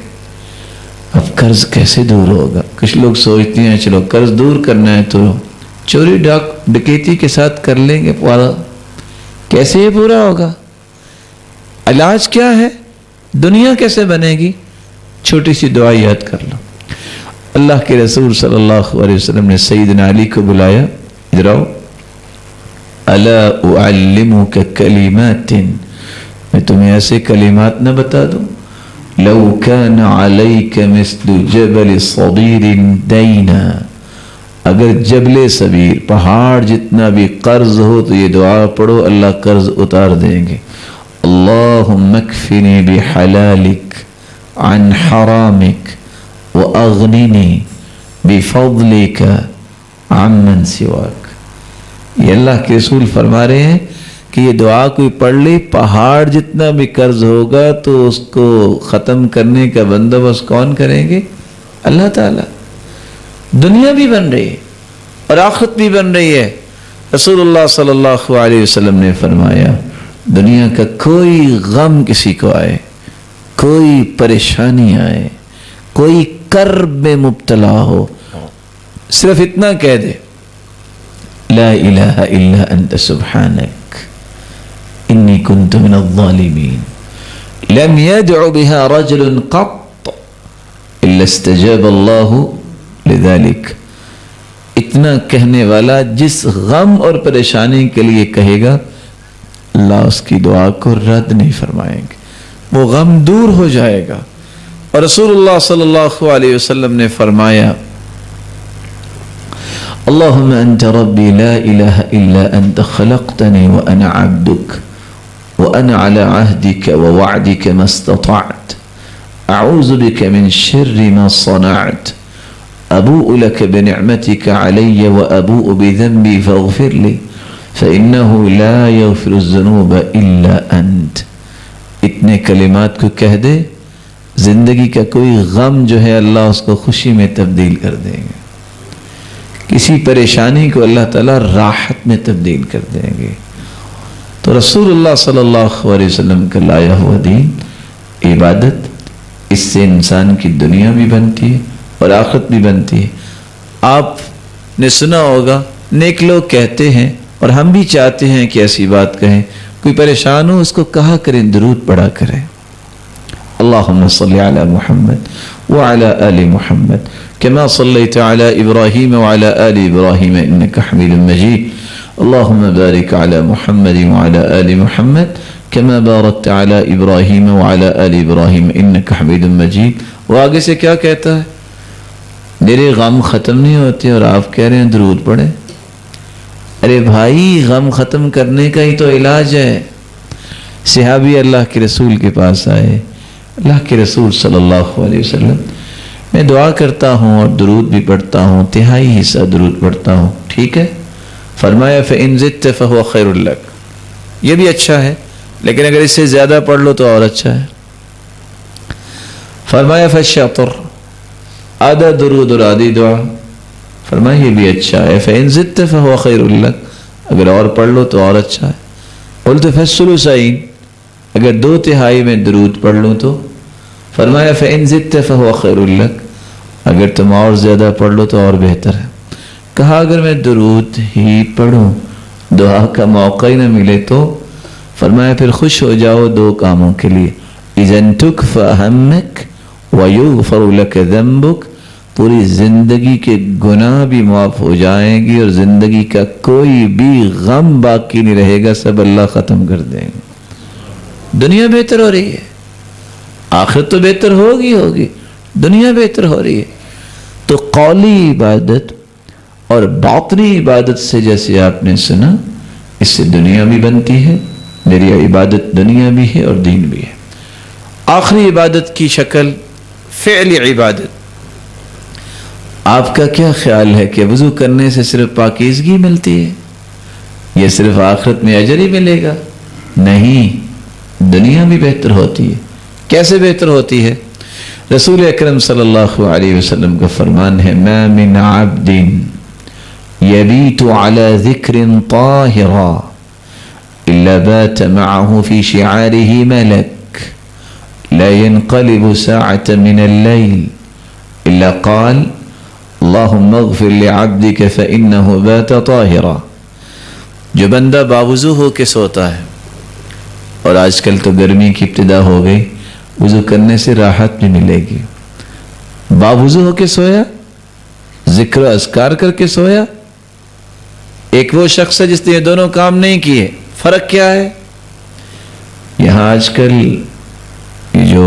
اب قرض کیسے دور ہوگا؟ کچھ لوگ سوچتے ہیں چلو قرض دور کرنا ہے تو چوری ڈکیتی کے ساتھ کر لیں گے پورا۔ کیسے یہ پورا ہوگا؟ علاج کیا ہے؟ دنیا کیسے بنے گی؟ چھوٹی سی دعا یاد کر لو۔ اللہ کے رسول صلی اللہ علیہ وسلم نے سیدنا علی کو بلایا، ادھر آؤ، الا اعلمک کلمات، میں تمہیں ایسے کلمات نہ بتا دوں لو كان عليك مثل جبل صغير دینا، اگر جبل صغیر پہاڑ جتنا بھی قرض ہو تو یہ دعا پڑھو، اللہ قرض اتار دیں گے۔ اللہم اکفنی بحلالک عن حرامک واغننی بفضلک عمن سواک۔ یہ اللہ کے رسول فرما رہے ہیں کہ یہ دعا کوئی پڑھ لے، پہاڑ جتنا بھی قرض ہوگا تو اس کو ختم کرنے کا بندوبست کون کریں گے؟ اللہ تعالیٰ۔ دنیا بھی بن رہی ہے اور آخرت بھی بن رہی ہے۔ رسول اللہ صلی اللہ علیہ وسلم نے فرمایا دنیا کا کوئی غم کسی کو آئے، کوئی پریشانی آئے، کوئی کرب میں مبتلا ہو، صرف اتنا کہہ دے لا الہ الا انت سبحانک انی کنت من الظالمین لم يدع بها رجل قط الا استجاب اللہ لذلك۔ اتنا کہنے والا جس غم اور پریشانی کے لیے کہے گا اللہ اس کی دعا کو رد نہیں فرمائیں گے، وہ غم دور ہو جائے گا۔ اور رسول اللہ صلی اللہ علیہ وسلم نے فرمایا اللہم انت ربی لا الہ الا انت خلقتنی وانا عبدک وانا على عهدك ووعدك ما استطعت اعوذ بك من شر ما صنعت ابوء لك بنعمتك علي وابوء بذنبي فاغفر لي فانه لا يغفر الذنوب الا انت۔ اتنے کلمات کو کہہ دے، زندگی کا کوئی غم جو ہے اللہ اس کو خوشی میں تبدیل کر دیں گے، کسی پریشانی کو اللہ تعالیٰ راحت میں تبدیل کر دیں گے۔ تو رسول اللہ صلی اللہ علیہ وسلم کا لایا ہوا دین عبادت، اس سے انسان کی دنیا بھی بنتی ہے اور آخرت بھی بنتی ہے۔ آپ نے سنا ہوگا نیک لوگ کہتے ہیں اور ہم بھی چاہتے ہیں کہ ایسی بات کہیں، کوئی پریشان ہو اس کو کہا کریں، درود پڑھا کریں اللہم صلی علی محمد وعلی آل محمد كما صليت على إبراهيم وعلى آل إبراهيم إنك حميد مجيد اللهم بارك على محمد وعلى آل محمد كما باركت على إبراهيم وعلى آل إبراهيم إنك حميد مجيد۔ وہ آگے سے کیا کہتا ہے؟ میرے غم ختم نہیں ہوتے اور آپ کہہ رہے ہیں درود پڑھیں۔ ارے بھائی غم ختم کرنے کا ہی تو علاج ہے۔ صحابی اللہ کے رسول کے پاس آئے، اللہ کے رسول صلی اللہ علیہ وسلم میں دعا کرتا ہوں اور درود بھی پڑھتا ہوں، تہائی حصہ درود پڑھتا ہوں، ٹھیک ہے؟ فرمایا فَإِن زِدْتَ فَهُوَ خَيْرٌ لَكَ، یہ بھی اچھا ہے لیکن اگر اس سے زیادہ پڑھ لو تو اور اچھا ہے۔ فرمایا فَالشَّطْرُ، آدھا درود اور آدھی دعا، فرمایا یہ بھی اچھا ہے۔ فَإِن زِدْتَ فَهُوَ خَيْرٌ لَكَ، اگر اور پڑھ لو تو اور اچھا ہے۔ قُلْتُ فَالثُّلُثَيْنِ، اگر 2/3 میں درود پڑھ لوں تو؟ فرمایا فَإِن زِدْتَ فَهُوَ خَيْرٌ لَكَ، اگر تم اور زیادہ پڑھ لو تو اور بہتر ہے۔ کہا اگر میں درود ہی پڑھوں دعا کا موقع ہی نہ ملے تو؟ فرمایا پھر خوش ہو جاؤ 2 کاموں کے لیے، إِذَن تُكْفَى هَمَّكَ وَيُغْفَرُ لَكَ ذَنبُكَ، پوری زندگی کے گناہ بھی معاف ہو جائیں گی اور زندگی کا کوئی بھی غم باقی نہیں رہے گا، سب اللہ ختم کر دیں گے۔ دنیا بہتر ہو رہی ہے، آخرت تو بہتر ہوگی، دنیا بہتر ہو رہی ہے۔ تو قولی عبادت اور باطنی عبادت سے جیسے آپ نے سنا، اس سے دنیا بھی بنتی ہے، میری عبادت دنیا بھی ہے اور دین بھی ہے۔ آخری عبادت کی شکل فعل عبادت۔ آپ کا کیا خیال ہے کہ وضو کرنے سے صرف پاکیزگی ملتی ہے؟ یہ صرف آخرت میں اجر ہی ملے گا؟ نہیں، دنیا بھی بہتر ہوتی ہے۔ کیسے بہتر ہوتی ہے؟ رسول اکرم صلی اللہ علیہ وسلم کا فرمان ہے ما من عبد یبیت علی ذکر طاہرا الا بات معه في شعاره ملک لا ينقلب ساعة من الليل الا قال اللهم اغفر لعبدك فإنه بات طاہرا۔ جو بندہ باوضو ہو کے سوتا ہے، اور آج کل تو گرمی کی ابتدا ہو گئی، وضو کرنے سے راحت بھی ملے گی۔ باوضو ہو کے سویا، ذکر و اذکار کر کے سویا، ایک وہ شخص ہے جس نے یہ دونوں کام نہیں کیے۔ فرق کیا ہے؟ یہاں آج کل جو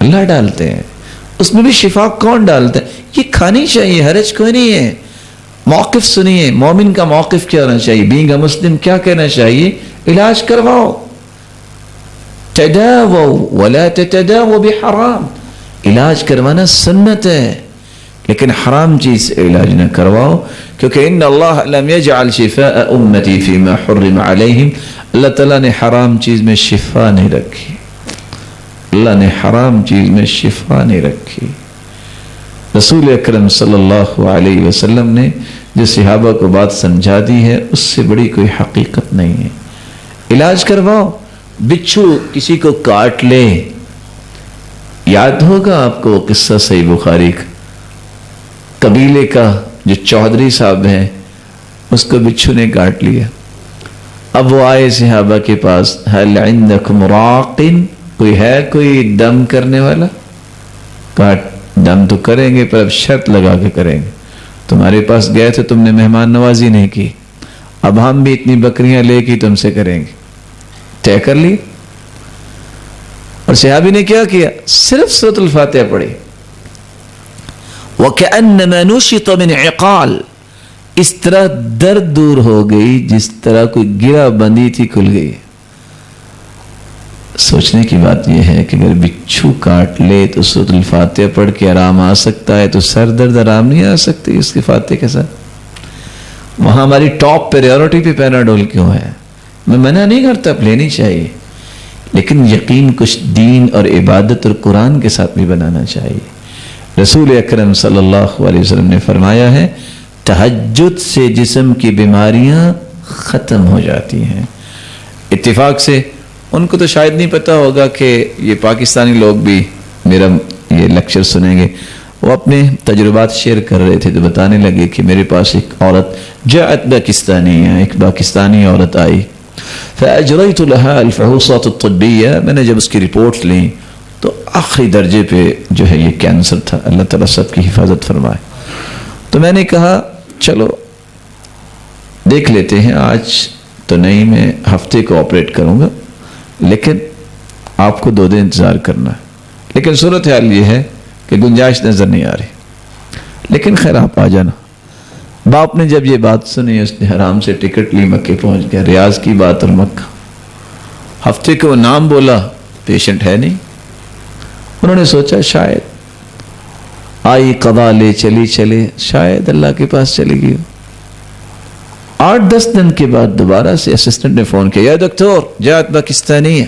اللہ ڈالتے ہیں. اس میں بھی شفا کون ڈالتا ہے؟ یہ کھانی چاہیے، حرج کوئی نہیں ہے. موقف سنیے، مومن کا موقف کیا ہونا چاہیے، بینگ اے مسلم کیا کہنا چاہیے؟ علاج کرواؤ. تداووا ولا تتداووا بحرام. علاج کروانا سنت ہے، لیکن حرام چیز سے علاج نہ کرواؤ، کیونکہ ان اللہ لم یجعل شفاء امتی فیما حرم علیہم. اللہ تعالیٰ نے حرام چیز میں شفا نہیں رکھی. اللہ نے حرام چیز میں شفا نہیں رکھی. رسول اکرم صلی اللہ علیہ وسلم نے جو صحابہ کو بات سمجھا دی ہے، اس سے بڑی کوئی حقیقت نہیں ہے. علاج کرواؤ. بچھو کسی کو کاٹ لے، یاد ہوگا آپ کو قصہ صحیح بخاری کا، قبیلے کا جو چودھری صاحب ہیں، اس کو بچھو نے کاٹ لیا. اب وہ آئے صحابہ کے پاس، هل عندکم راق، کوئی ہے کوئی دم کرنے والا؟ دم تو کریں گے پر اب شرط لگا کے کریں گے. تمہارے پاس گئے تو تم نے مہمان نوازی نہیں کی، اب ہم بھی اتنی بکریاں لے کے تم سے کریں گے. طے کر لی. اور صحابی نے کیا کیا؟ صرف سورۃ الفاتحہ پڑھی. وَكَأَنَّمَا نُشِطَ مِنْ عِقَالٍ. اس طرح درد دور ہو گئی جس طرح کوئی گرہ بندی تھی کھل گئی. سوچنے کی بات یہ ہے کہ اگر بچھو کاٹ لے تو سورۃ الفاتحہ پڑھ کے آرام آ سکتا ہے، تو سر درد آرام نہیں آ سکتی اس کے فاتحہ کے ساتھ؟ وہاں ہماری ٹاپ پریورٹی پہ پیناڈول کیوں ہے؟ میں منع نہیں کرتا، لینی چاہیے، لیکن یقین کچھ دین اور عبادت اور قرآن کے ساتھ بھی بنانا چاہیے. رسول اکرم صلی اللہ علیہ وسلم نے فرمایا ہے، تہجد سے جسم کی بیماریاں ختم ہو جاتی ہیں. اتفاق سے ان کو تو شاید نہیں پتا ہوگا کہ یہ پاکستانی لوگ بھی میرا یہ لیکچر سنیں گے. وہ اپنے تجربات شیئر کر رہے تھے تو بتانے لگے کہ میرے پاس ایک عورت جاءت پاکستانیہ، ایک پاکستانی عورت آئی. فأجريت لها الفحوصات الطبية. میں نے جب اس کی رپورٹ لیں تو آخری درجے پہ جو ہے یہ کینسر تھا. اللہ تعالیٰ سب کی حفاظت فرمائے. تو میں نے کہا چلو دیکھ لیتے ہیں، آج تو نہیں، میں ہفتے کو آپریٹ کروں گا، لیکن آپ کو 2 دن انتظار کرنا ہے. لیکن صورتحال یہ ہے کہ گنجائش نظر نہیں آ رہی، لیکن خیر آپ آ جانا. باپ نے جب یہ بات سنی، اس نے حرام سے ٹکٹ لی، مکے پہنچ گیا. ریاض کی بات اور مکہ. ہفتے کو نام بولا، پیشنٹ ہے نہیں. انہوں نے سوچا شاید آئی قضا لے چلے، شاید اللہ کے پاس چلی گئی. 8-10 دن کے بعد دوبارہ سے اسسٹنٹ نے فون کیا، یا ڈاکٹر جاءت پاکستانی ہے.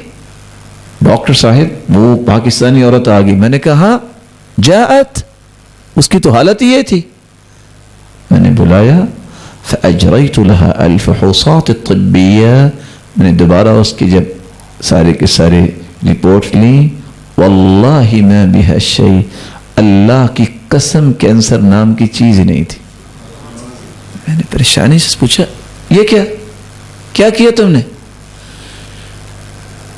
ڈاکٹر صاحب وہ پاکستانی عورت آ گئی. میں نے کہا ہاں جاءت، اس کی تو حالت یہ تھی. میں نے بلایا، فأجريت لها الفحوصات الطبية. میں نے دوبارہ اس کی جب سارے کے سارے رپورٹ لی، واللہ ما بها شيء، اللہ کی قسم کینسر نام کی چیز ہی نہیں تھی. میں نے پریشانی سے پوچھا یہ کیا کیا تم نے؟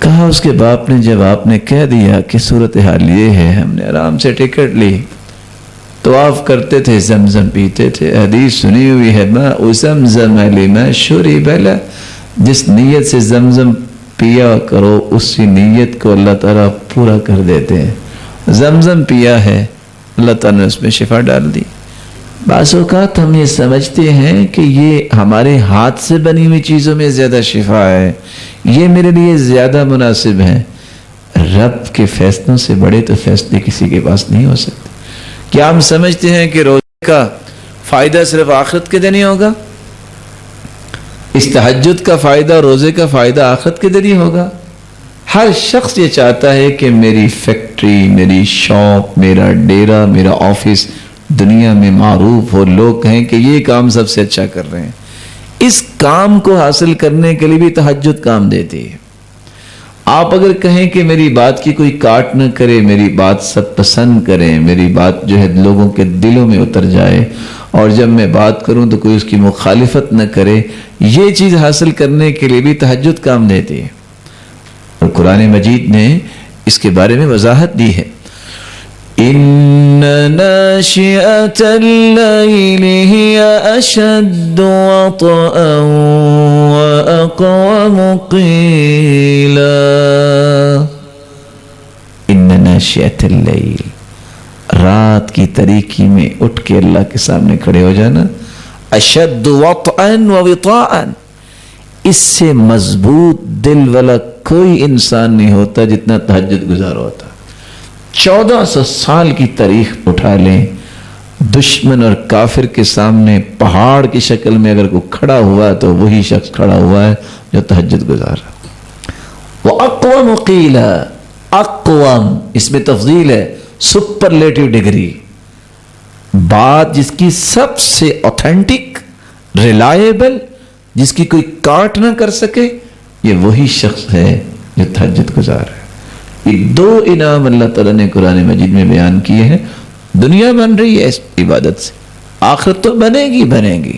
کہا اس کے باپ نے جب آپ نے کہہ دیا کہ صورتحال یہ ہے، ہم نے آرام سے ٹکٹ لی، طواف کرتے تھے، زمزم پیتے تھے. حدیث سنی ہوئی ہے، ماء زمزم لما شرب له. جس نیت سے زمزم پیا کرو اسی نیت کو اللہ تعالیٰ پورا کر دیتے ہیں. زمزم پیا ہے، اللہ تعالیٰ نے اس میں شفا ڈال دی. بعض اوقات ہم یہ سمجھتے ہیں کہ یہ ہمارے ہاتھ سے بنی ہوئی چیزوں میں زیادہ شفا ہے، یہ میرے لیے زیادہ مناسب ہے. رب کے فیصلوں سے بڑے تو فیصلے کسی کے پاس نہیں ہو سکتے. کیا ہم سمجھتے ہیں کہ روزے کا فائدہ صرف آخرت کے دن ہی ہوگا؟ اس تہجد کا فائدہ، روزے کا فائدہ آخرت کے دن ہی ہوگا؟ ہر شخص یہ چاہتا ہے کہ میری فیکٹری، میری شاپ، میرا ڈیرا، میرا آفس دنیا میں معروف ہو، لوگ کہیں کہ یہ کام سب سے اچھا کر رہے ہیں. اس کام کو حاصل کرنے کے لیے بھی تہجد کام دیتی ہے. آپ اگر کہیں کہ میری بات کی کوئی کاٹ نہ کرے، میری بات سب پسند کریں، میری بات جو ہے لوگوں کے دلوں میں اتر جائے، اور جب میں بات کروں تو کوئی اس کی مخالفت نہ کرے، یہ چیز حاصل کرنے کے لیے بھی تہجد کام دیتی ہے. اور قرآن مجید نے اس کے بارے میں وضاحت دی ہے. إن ناشئة الليل هي أشد وطئا وأقوم قيلا. إن ناشئۃ اللیل، رات کی تاریکی میں اٹھ کے اللہ کے سامنے کھڑے ہو جانا، اشد وطئا ووطاء، اس سے مضبوط دل والا کوئی انسان نہیں ہوتا جتنا تہجد گزار ہوتا۔ 1400 سال کی تاریخ اٹھا لیں، دشمن اور کافر کے سامنے پہاڑ کی شکل میں اگر کوئی کھڑا ہوا تو وہی شخص کھڑا ہوا ہے جو تہجد گزار ہے۔ وَأَقْوَمُ قِيلَ، اقوام اس میں تفضیل ہے، سپرلیٹو ڈگری، بات جس کی سب سے اوتھینٹک، ریلائبل، جس کی کوئی کاٹ نہ کر سکے، یہ وہی شخص ہے جو تہجد گزار ہے۔ یہ 2 انعام اللہ تعالیٰ نے قرآن مجید میں بیان کیے ہیں۔ دنیا بن رہی ہے اس عبادت سے، آخرت تو بنے گی۔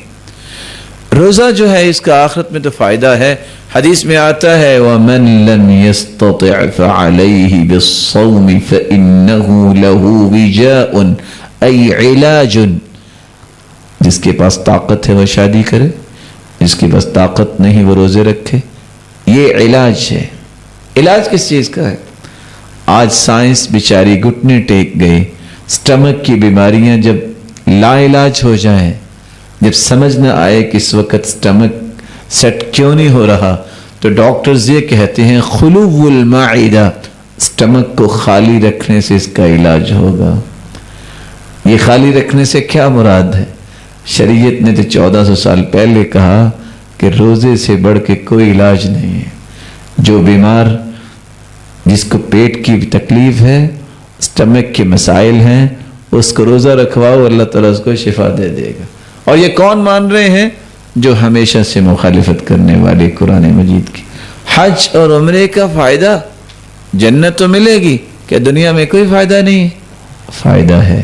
روزہ جو ہے اس کا آخرت میں تو فائدہ ہے۔ حدیث میں آتا ہے وَمَن لَمْ يَسْتَطِعْ فَعَلَيْهِ بِالصَّوْمِ فَإِنَّهُ لَهُ وِجَاءٌ أي علاج، جس کے پاس طاقت ہے وہ شادی کرے، جس کے پاس طاقت نہیں وہ روزے رکھے، یہ علاج ہے۔ علاج کس چیز کا ہے؟ آج سائنس بیچاری گھٹنے ٹیک گئی، سٹمک کی بیماریاں جب لا علاج ہو جائیں، جب سمجھ نہ آئے کہ اس وقت سٹمک سیٹ کیوں نہیں ہو رہا، تو ڈاکٹرز یہ کہتے ہیں خلو المعدہ، سٹمک کو خالی رکھنے سے اس کا علاج ہوگا۔ یہ خالی رکھنے سے کیا مراد ہے؟ شریعت نے تو 1400 سال پہلے کہا کہ روزے سے بڑھ کے کوئی علاج نہیں ہے۔ جو بیمار، جس کو پیٹ کی تکلیف ہے، سٹمک کے مسائل ہیں، اس کو روزہ رکھواؤ، اللہ تعالیٰ اس کو شفا دے دے گا۔ اور یہ کون مان رہے ہیں؟ جو ہمیشہ سے مخالفت کرنے والے قرآن مجید کی۔ حج اور عمرے کا فائدہ، جنت تو ملے گی، کہ دنیا میں کوئی فائدہ نہیں ہے؟ فائدہ ہے۔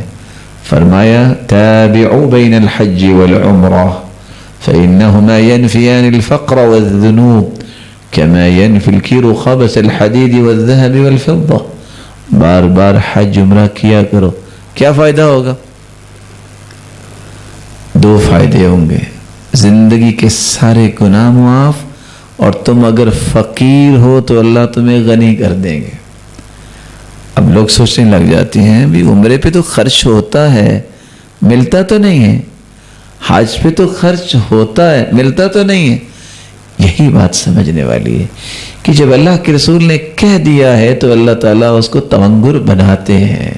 فرمایا تابعوا بین الحج والعمرہ فإنہما ينفیان الفقر والذنوب كما ينفي الكير خبث الحديد والذهب والفضة۔ بار بار حج عمرہ کیا کرو، کیا فائدہ ہوگا؟ 2 فائدے ہوں گے، زندگی کے سارے گناہ معاف، اور تم اگر فقیر ہو تو اللہ تمہیں غنی کر دیں گے۔ اب لوگ سوچنے لگ جاتے ہیں بھی عمرے پہ تو خرچ ہوتا ہے، ملتا تو نہیں ہے، حج پہ تو خرچ ہوتا ہے، ملتا تو نہیں ہے۔ یہی بات سمجھنے والی ہے کہ جب اللہ کے رسول نے کہہ دیا ہے تو اللہ تعالیٰ اس کو تونگر بناتے ہیں،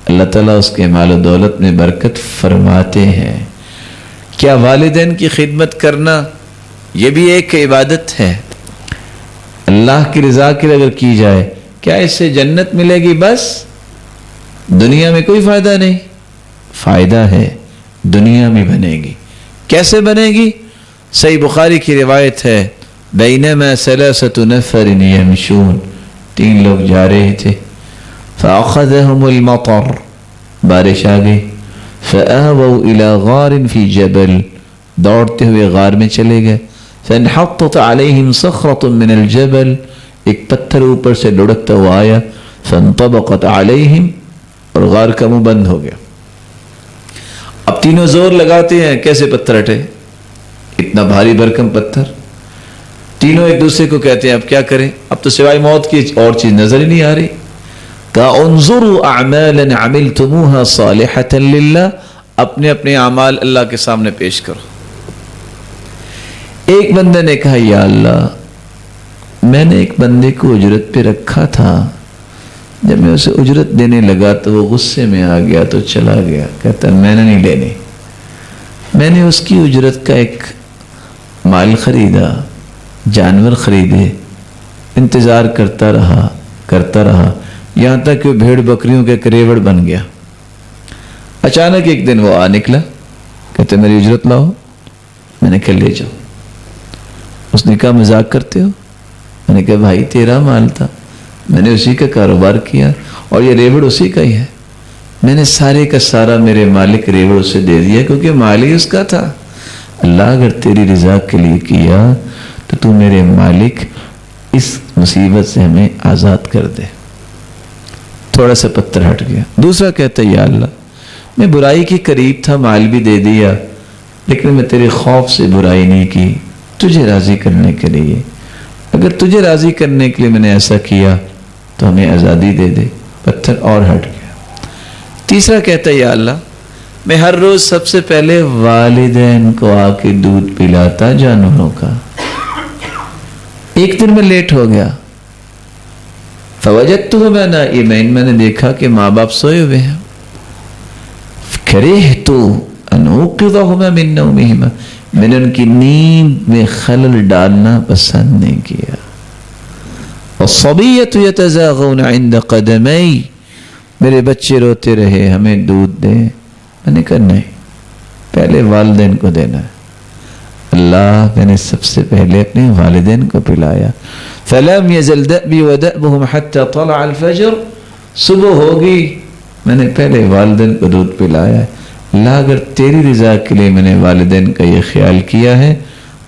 اللہ تعالیٰ اس کے مال و دولت میں برکت فرماتے ہیں۔ کیا والدین کی خدمت کرنا یہ بھی ایک عبادت ہے؟ اللہ کی رضا کے لیے اگر کی جائے، کیا اس سے جنت ملے گی؟ بس دنیا میں کوئی فائدہ نہیں؟ فائدہ ہے، دنیا میں بنے گی۔ کیسے بنے گی؟ صحیح بخاری کی روایت ہے، بینما ثلاثة نفر یمشون، 3 لوگ جا رہے تھے، فأخذهم المطر، بارش آ گئی، فآووا الى غار فی جبل، دوڑتے ہوئے غار میں چلے گئے، فانحطت علیہم صخرة من الجبل، ایک پتھر اوپر سے لڑکتا ہوا آیا، فانطبقت علیہم، اور غار کا منہ بند ہو گیا۔ اب تینوں زور لگاتے ہیں، کیسے پتھر ہٹے؟ اتنا بھاری بھرکم پتھر۔ تینوں ایک دوسرے کو کہتے ہیں اب کیا کریں، اب تو سوائے موت کی اور چیز نظر ہی نہیں آ رہی۔ کہا انظروا اعمالا عملتموها صالحة للہ، اپنے اپنے اعمال اللہ کے سامنے پیش کرو۔ ایک بندے نے کہا یا اللہ، میں نے ایک بندے کو اجرت پہ رکھا تھا، جب میں اسے اجرت دینے لگا تو وہ غصے میں آ گیا تو چلا گیا، کہتا میں نے نہیں لینی، میں نے اس کی اجرت کا ایک مال خریدا، جانور خریدے، انتظار کرتا رہا یہاں تک کہ وہ بھیڑ بکریوں کے کریوڑ بن گیا۔ اچانک ایک دن وہ آ نکلا، کہتے میری اجرت لاؤ، میں نے کہا لے جاؤ۔ اس نے کہا مذاق کرتے ہو؟ میں نے کہا بھائی تیرا مال تھا، میں نے اسی کا کاروبار کیا، اور یہ ریوڑ اسی کا ہی ہے، میں نے سارے کا سارا میرے مالک ریوڑ اسے دے دیا کیونکہ مال ہی اس کا تھا۔ اللہ اگر تیری رضا کے لیے کیا تو میرے مالک اس مصیبت سے ہمیں آزاد کر دے۔ تھوڑا سا پتھر ہٹ گیا۔ دوسرا کہتا ہے یا اللہ، میں برائی کے قریب تھا، مال بھی دے دیا، لیکن میں تیرے خوف سے برائی نہیں کی، تجھے راضی کرنے کے لیے، اگر تجھے راضی کرنے کے لیے میں نے ایسا کیا تو ہمیں آزادی دے دے۔ پتھر اور ہٹ گیا۔ تیسرا کہتا ہے یا اللہ میں ہر روز سب سے پہلے والدین کو آ کے دودھ پلاتا جانوروں کا، ایک دن میں لیٹ ہو گیا، فوجدتهما نائمین، میں نے دیکھا کہ ماں باپ سوئے ہوئے ہیں، کرہت ان اوقظهما من نومهما، میں نے ان کی نیند میں خلل ڈالنا پسند نہیں کیا۔ والصبیۃ یتزاغون عند قدمی، میرے بچے روتے رہے ہمیں دودھ دیں، میں نے کہا نہیں، پہلے والدین کو دینا ہے۔ اللہ میں نے سب سے پہلے اپنے والدین کو پلایا۔ فلم یزل دأبی ودأبهم حتی طلع الفجر، صبح ہوگی میں نے پہلے والدین کو دودھ پلایا ہے۔ اللہ اگر تیری رضا کے لیے میں نے والدین کا یہ خیال کیا ہے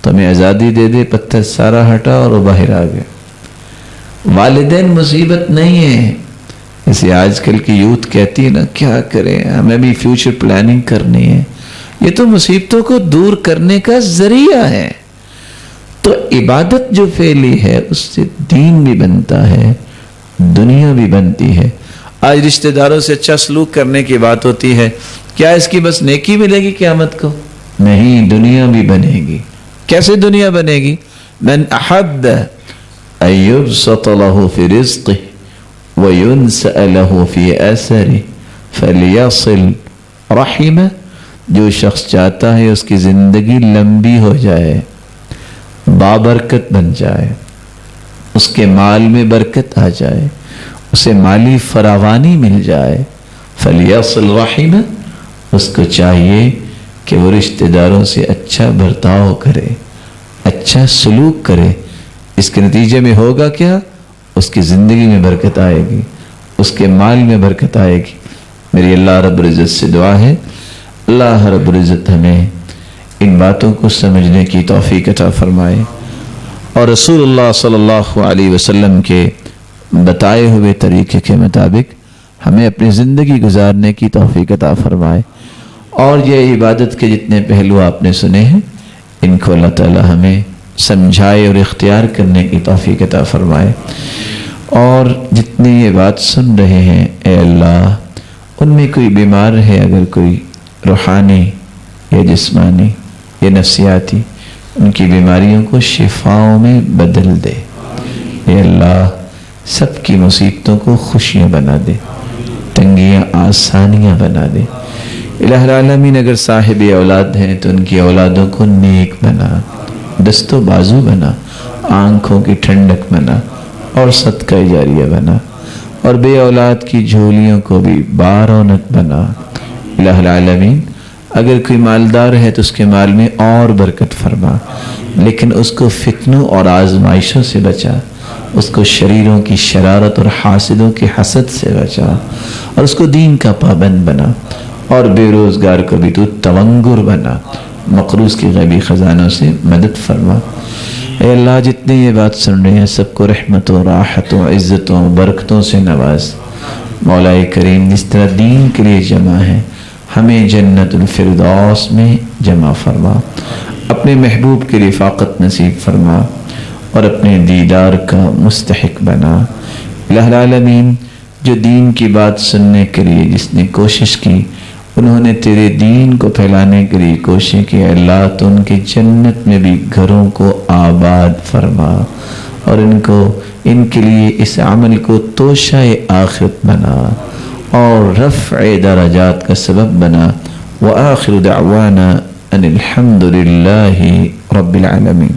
تو ہمیں آزادی دے دے، پتھر سارا ہٹا اور وہ باہر آ گیا۔ والدین مصیبت نہیں ہے، جیسے آج کل کی یوتھ کہتی ہے نا کیا کریں ہمیں بھی فیوچر پلاننگ کرنی ہے، یہ تو مصیبتوں کو دور کرنے کا ذریعہ ہے۔ تو عبادت جو پھیلی ہے اس سے دین بھی بنتا ہے، دنیا بھی بنتی ہے۔ آج رشتہ داروں سے اچھا سلوک کرنے کی بات ہوتی ہے، کیا اس کی بس نیکی ملے گی قیامت کو؟ نہیں، دنیا بھی بنے گی۔ کیسے دنیا بنے گی؟ من احب ان یبسط له فی رزقه وینسأ له فی اثره فلیصل رحمہ، جو شخص چاہتا ہے اس کی زندگی لمبی ہو جائے، بابرکت بن جائے، اس کے مال میں برکت آ جائے، اسے مالی فراوانی مل جائے، فلیصل رحمہ، اس کو چاہیے کہ وہ رشتہ داروں سے اچھا برتاؤ کرے، اچھا سلوک کرے۔ اس کے نتیجے میں ہوگا کیا؟ اس کی زندگی میں برکت آئے گی، اس کے مال میں برکت آئے گی۔ میری اللہ رب العزت سے دعا ہے اللہ رب العزت ہمیں ان باتوں کو سمجھنے کی توفیق عطا فرمائے اور رسول اللہ صلی اللہ علیہ وسلم کے بتائے ہوئے طریقے کے مطابق ہمیں اپنی زندگی گزارنے کی توفیق عطا فرمائے۔ اور یہ عبادت کے جتنے پہلو آپ نے سنے ہیں ان کو اللہ تعالی ہمیں سمجھائے اور اختیار کرنے کی توفیق عطا فرمائے۔ اور جتنے یہ بات سن رہے ہیں اے اللہ ان میں کوئی بیمار ہے، اگر کوئی روحانی یا جسمانی یا نفسیاتی، ان کی بیماریوں کو شفاؤں میں بدل دے۔ اے اللہ سب کی مصیبتوں کو خوشیاں بنا دے، تنگیاں آسانیاں بنا دے۔ الہ العالمین اگر صاحب اولاد ہیں تو ان کی اولادوں کو نیک بنا، دست و بازو بنا، آنکھوں کی ٹھنڈک بنا اور صدقہ جاریہ بنا، اور بے اولاد کی جھولیوں کو بھی بارونق بنا۔ الہ العالمین اگر کوئی مالدار ہے تو اس کے مال میں اور برکت فرما، لیکن اس کو فتنوں اور آزمائشوں سے بچا، اس کو شریروں کی شرارت اور حاسدوں کی حسد سے بچا، اور اس کو دین کا پابند بنا، اور بے روزگار کو بھی تو تونگر بنا، مقروض کی غیبی خزانوں سے مدد فرما۔ اے اللہ جتنے یہ بات سن رہے ہیں سب کو رحمتوں، راحتوں، عزتوں، برکتوں سے نواز۔ مولا کریم جس طرح دین کے لیے جمع ہے ہمیں جنت الفردوس میں جمع فرما، اپنے محبوب کی رفاقت نصیب فرما اور اپنے دیدار کا مستحق بنا۔ الہ العالمین جو دین کی بات سننے کے لیے جس نے کوشش کی، انہوں نے تیرے دین کو پھیلانے کے لیے کوشش کی، اللہ تو ان کے جنت میں بھی گھروں کو آباد فرما اور ان کے لیے اس عمل کو توشہ آخرت بنا اور رفع درجات کا سبب بنا۔ وآخر دعوانا ان الحمد للہ رب العالمین۔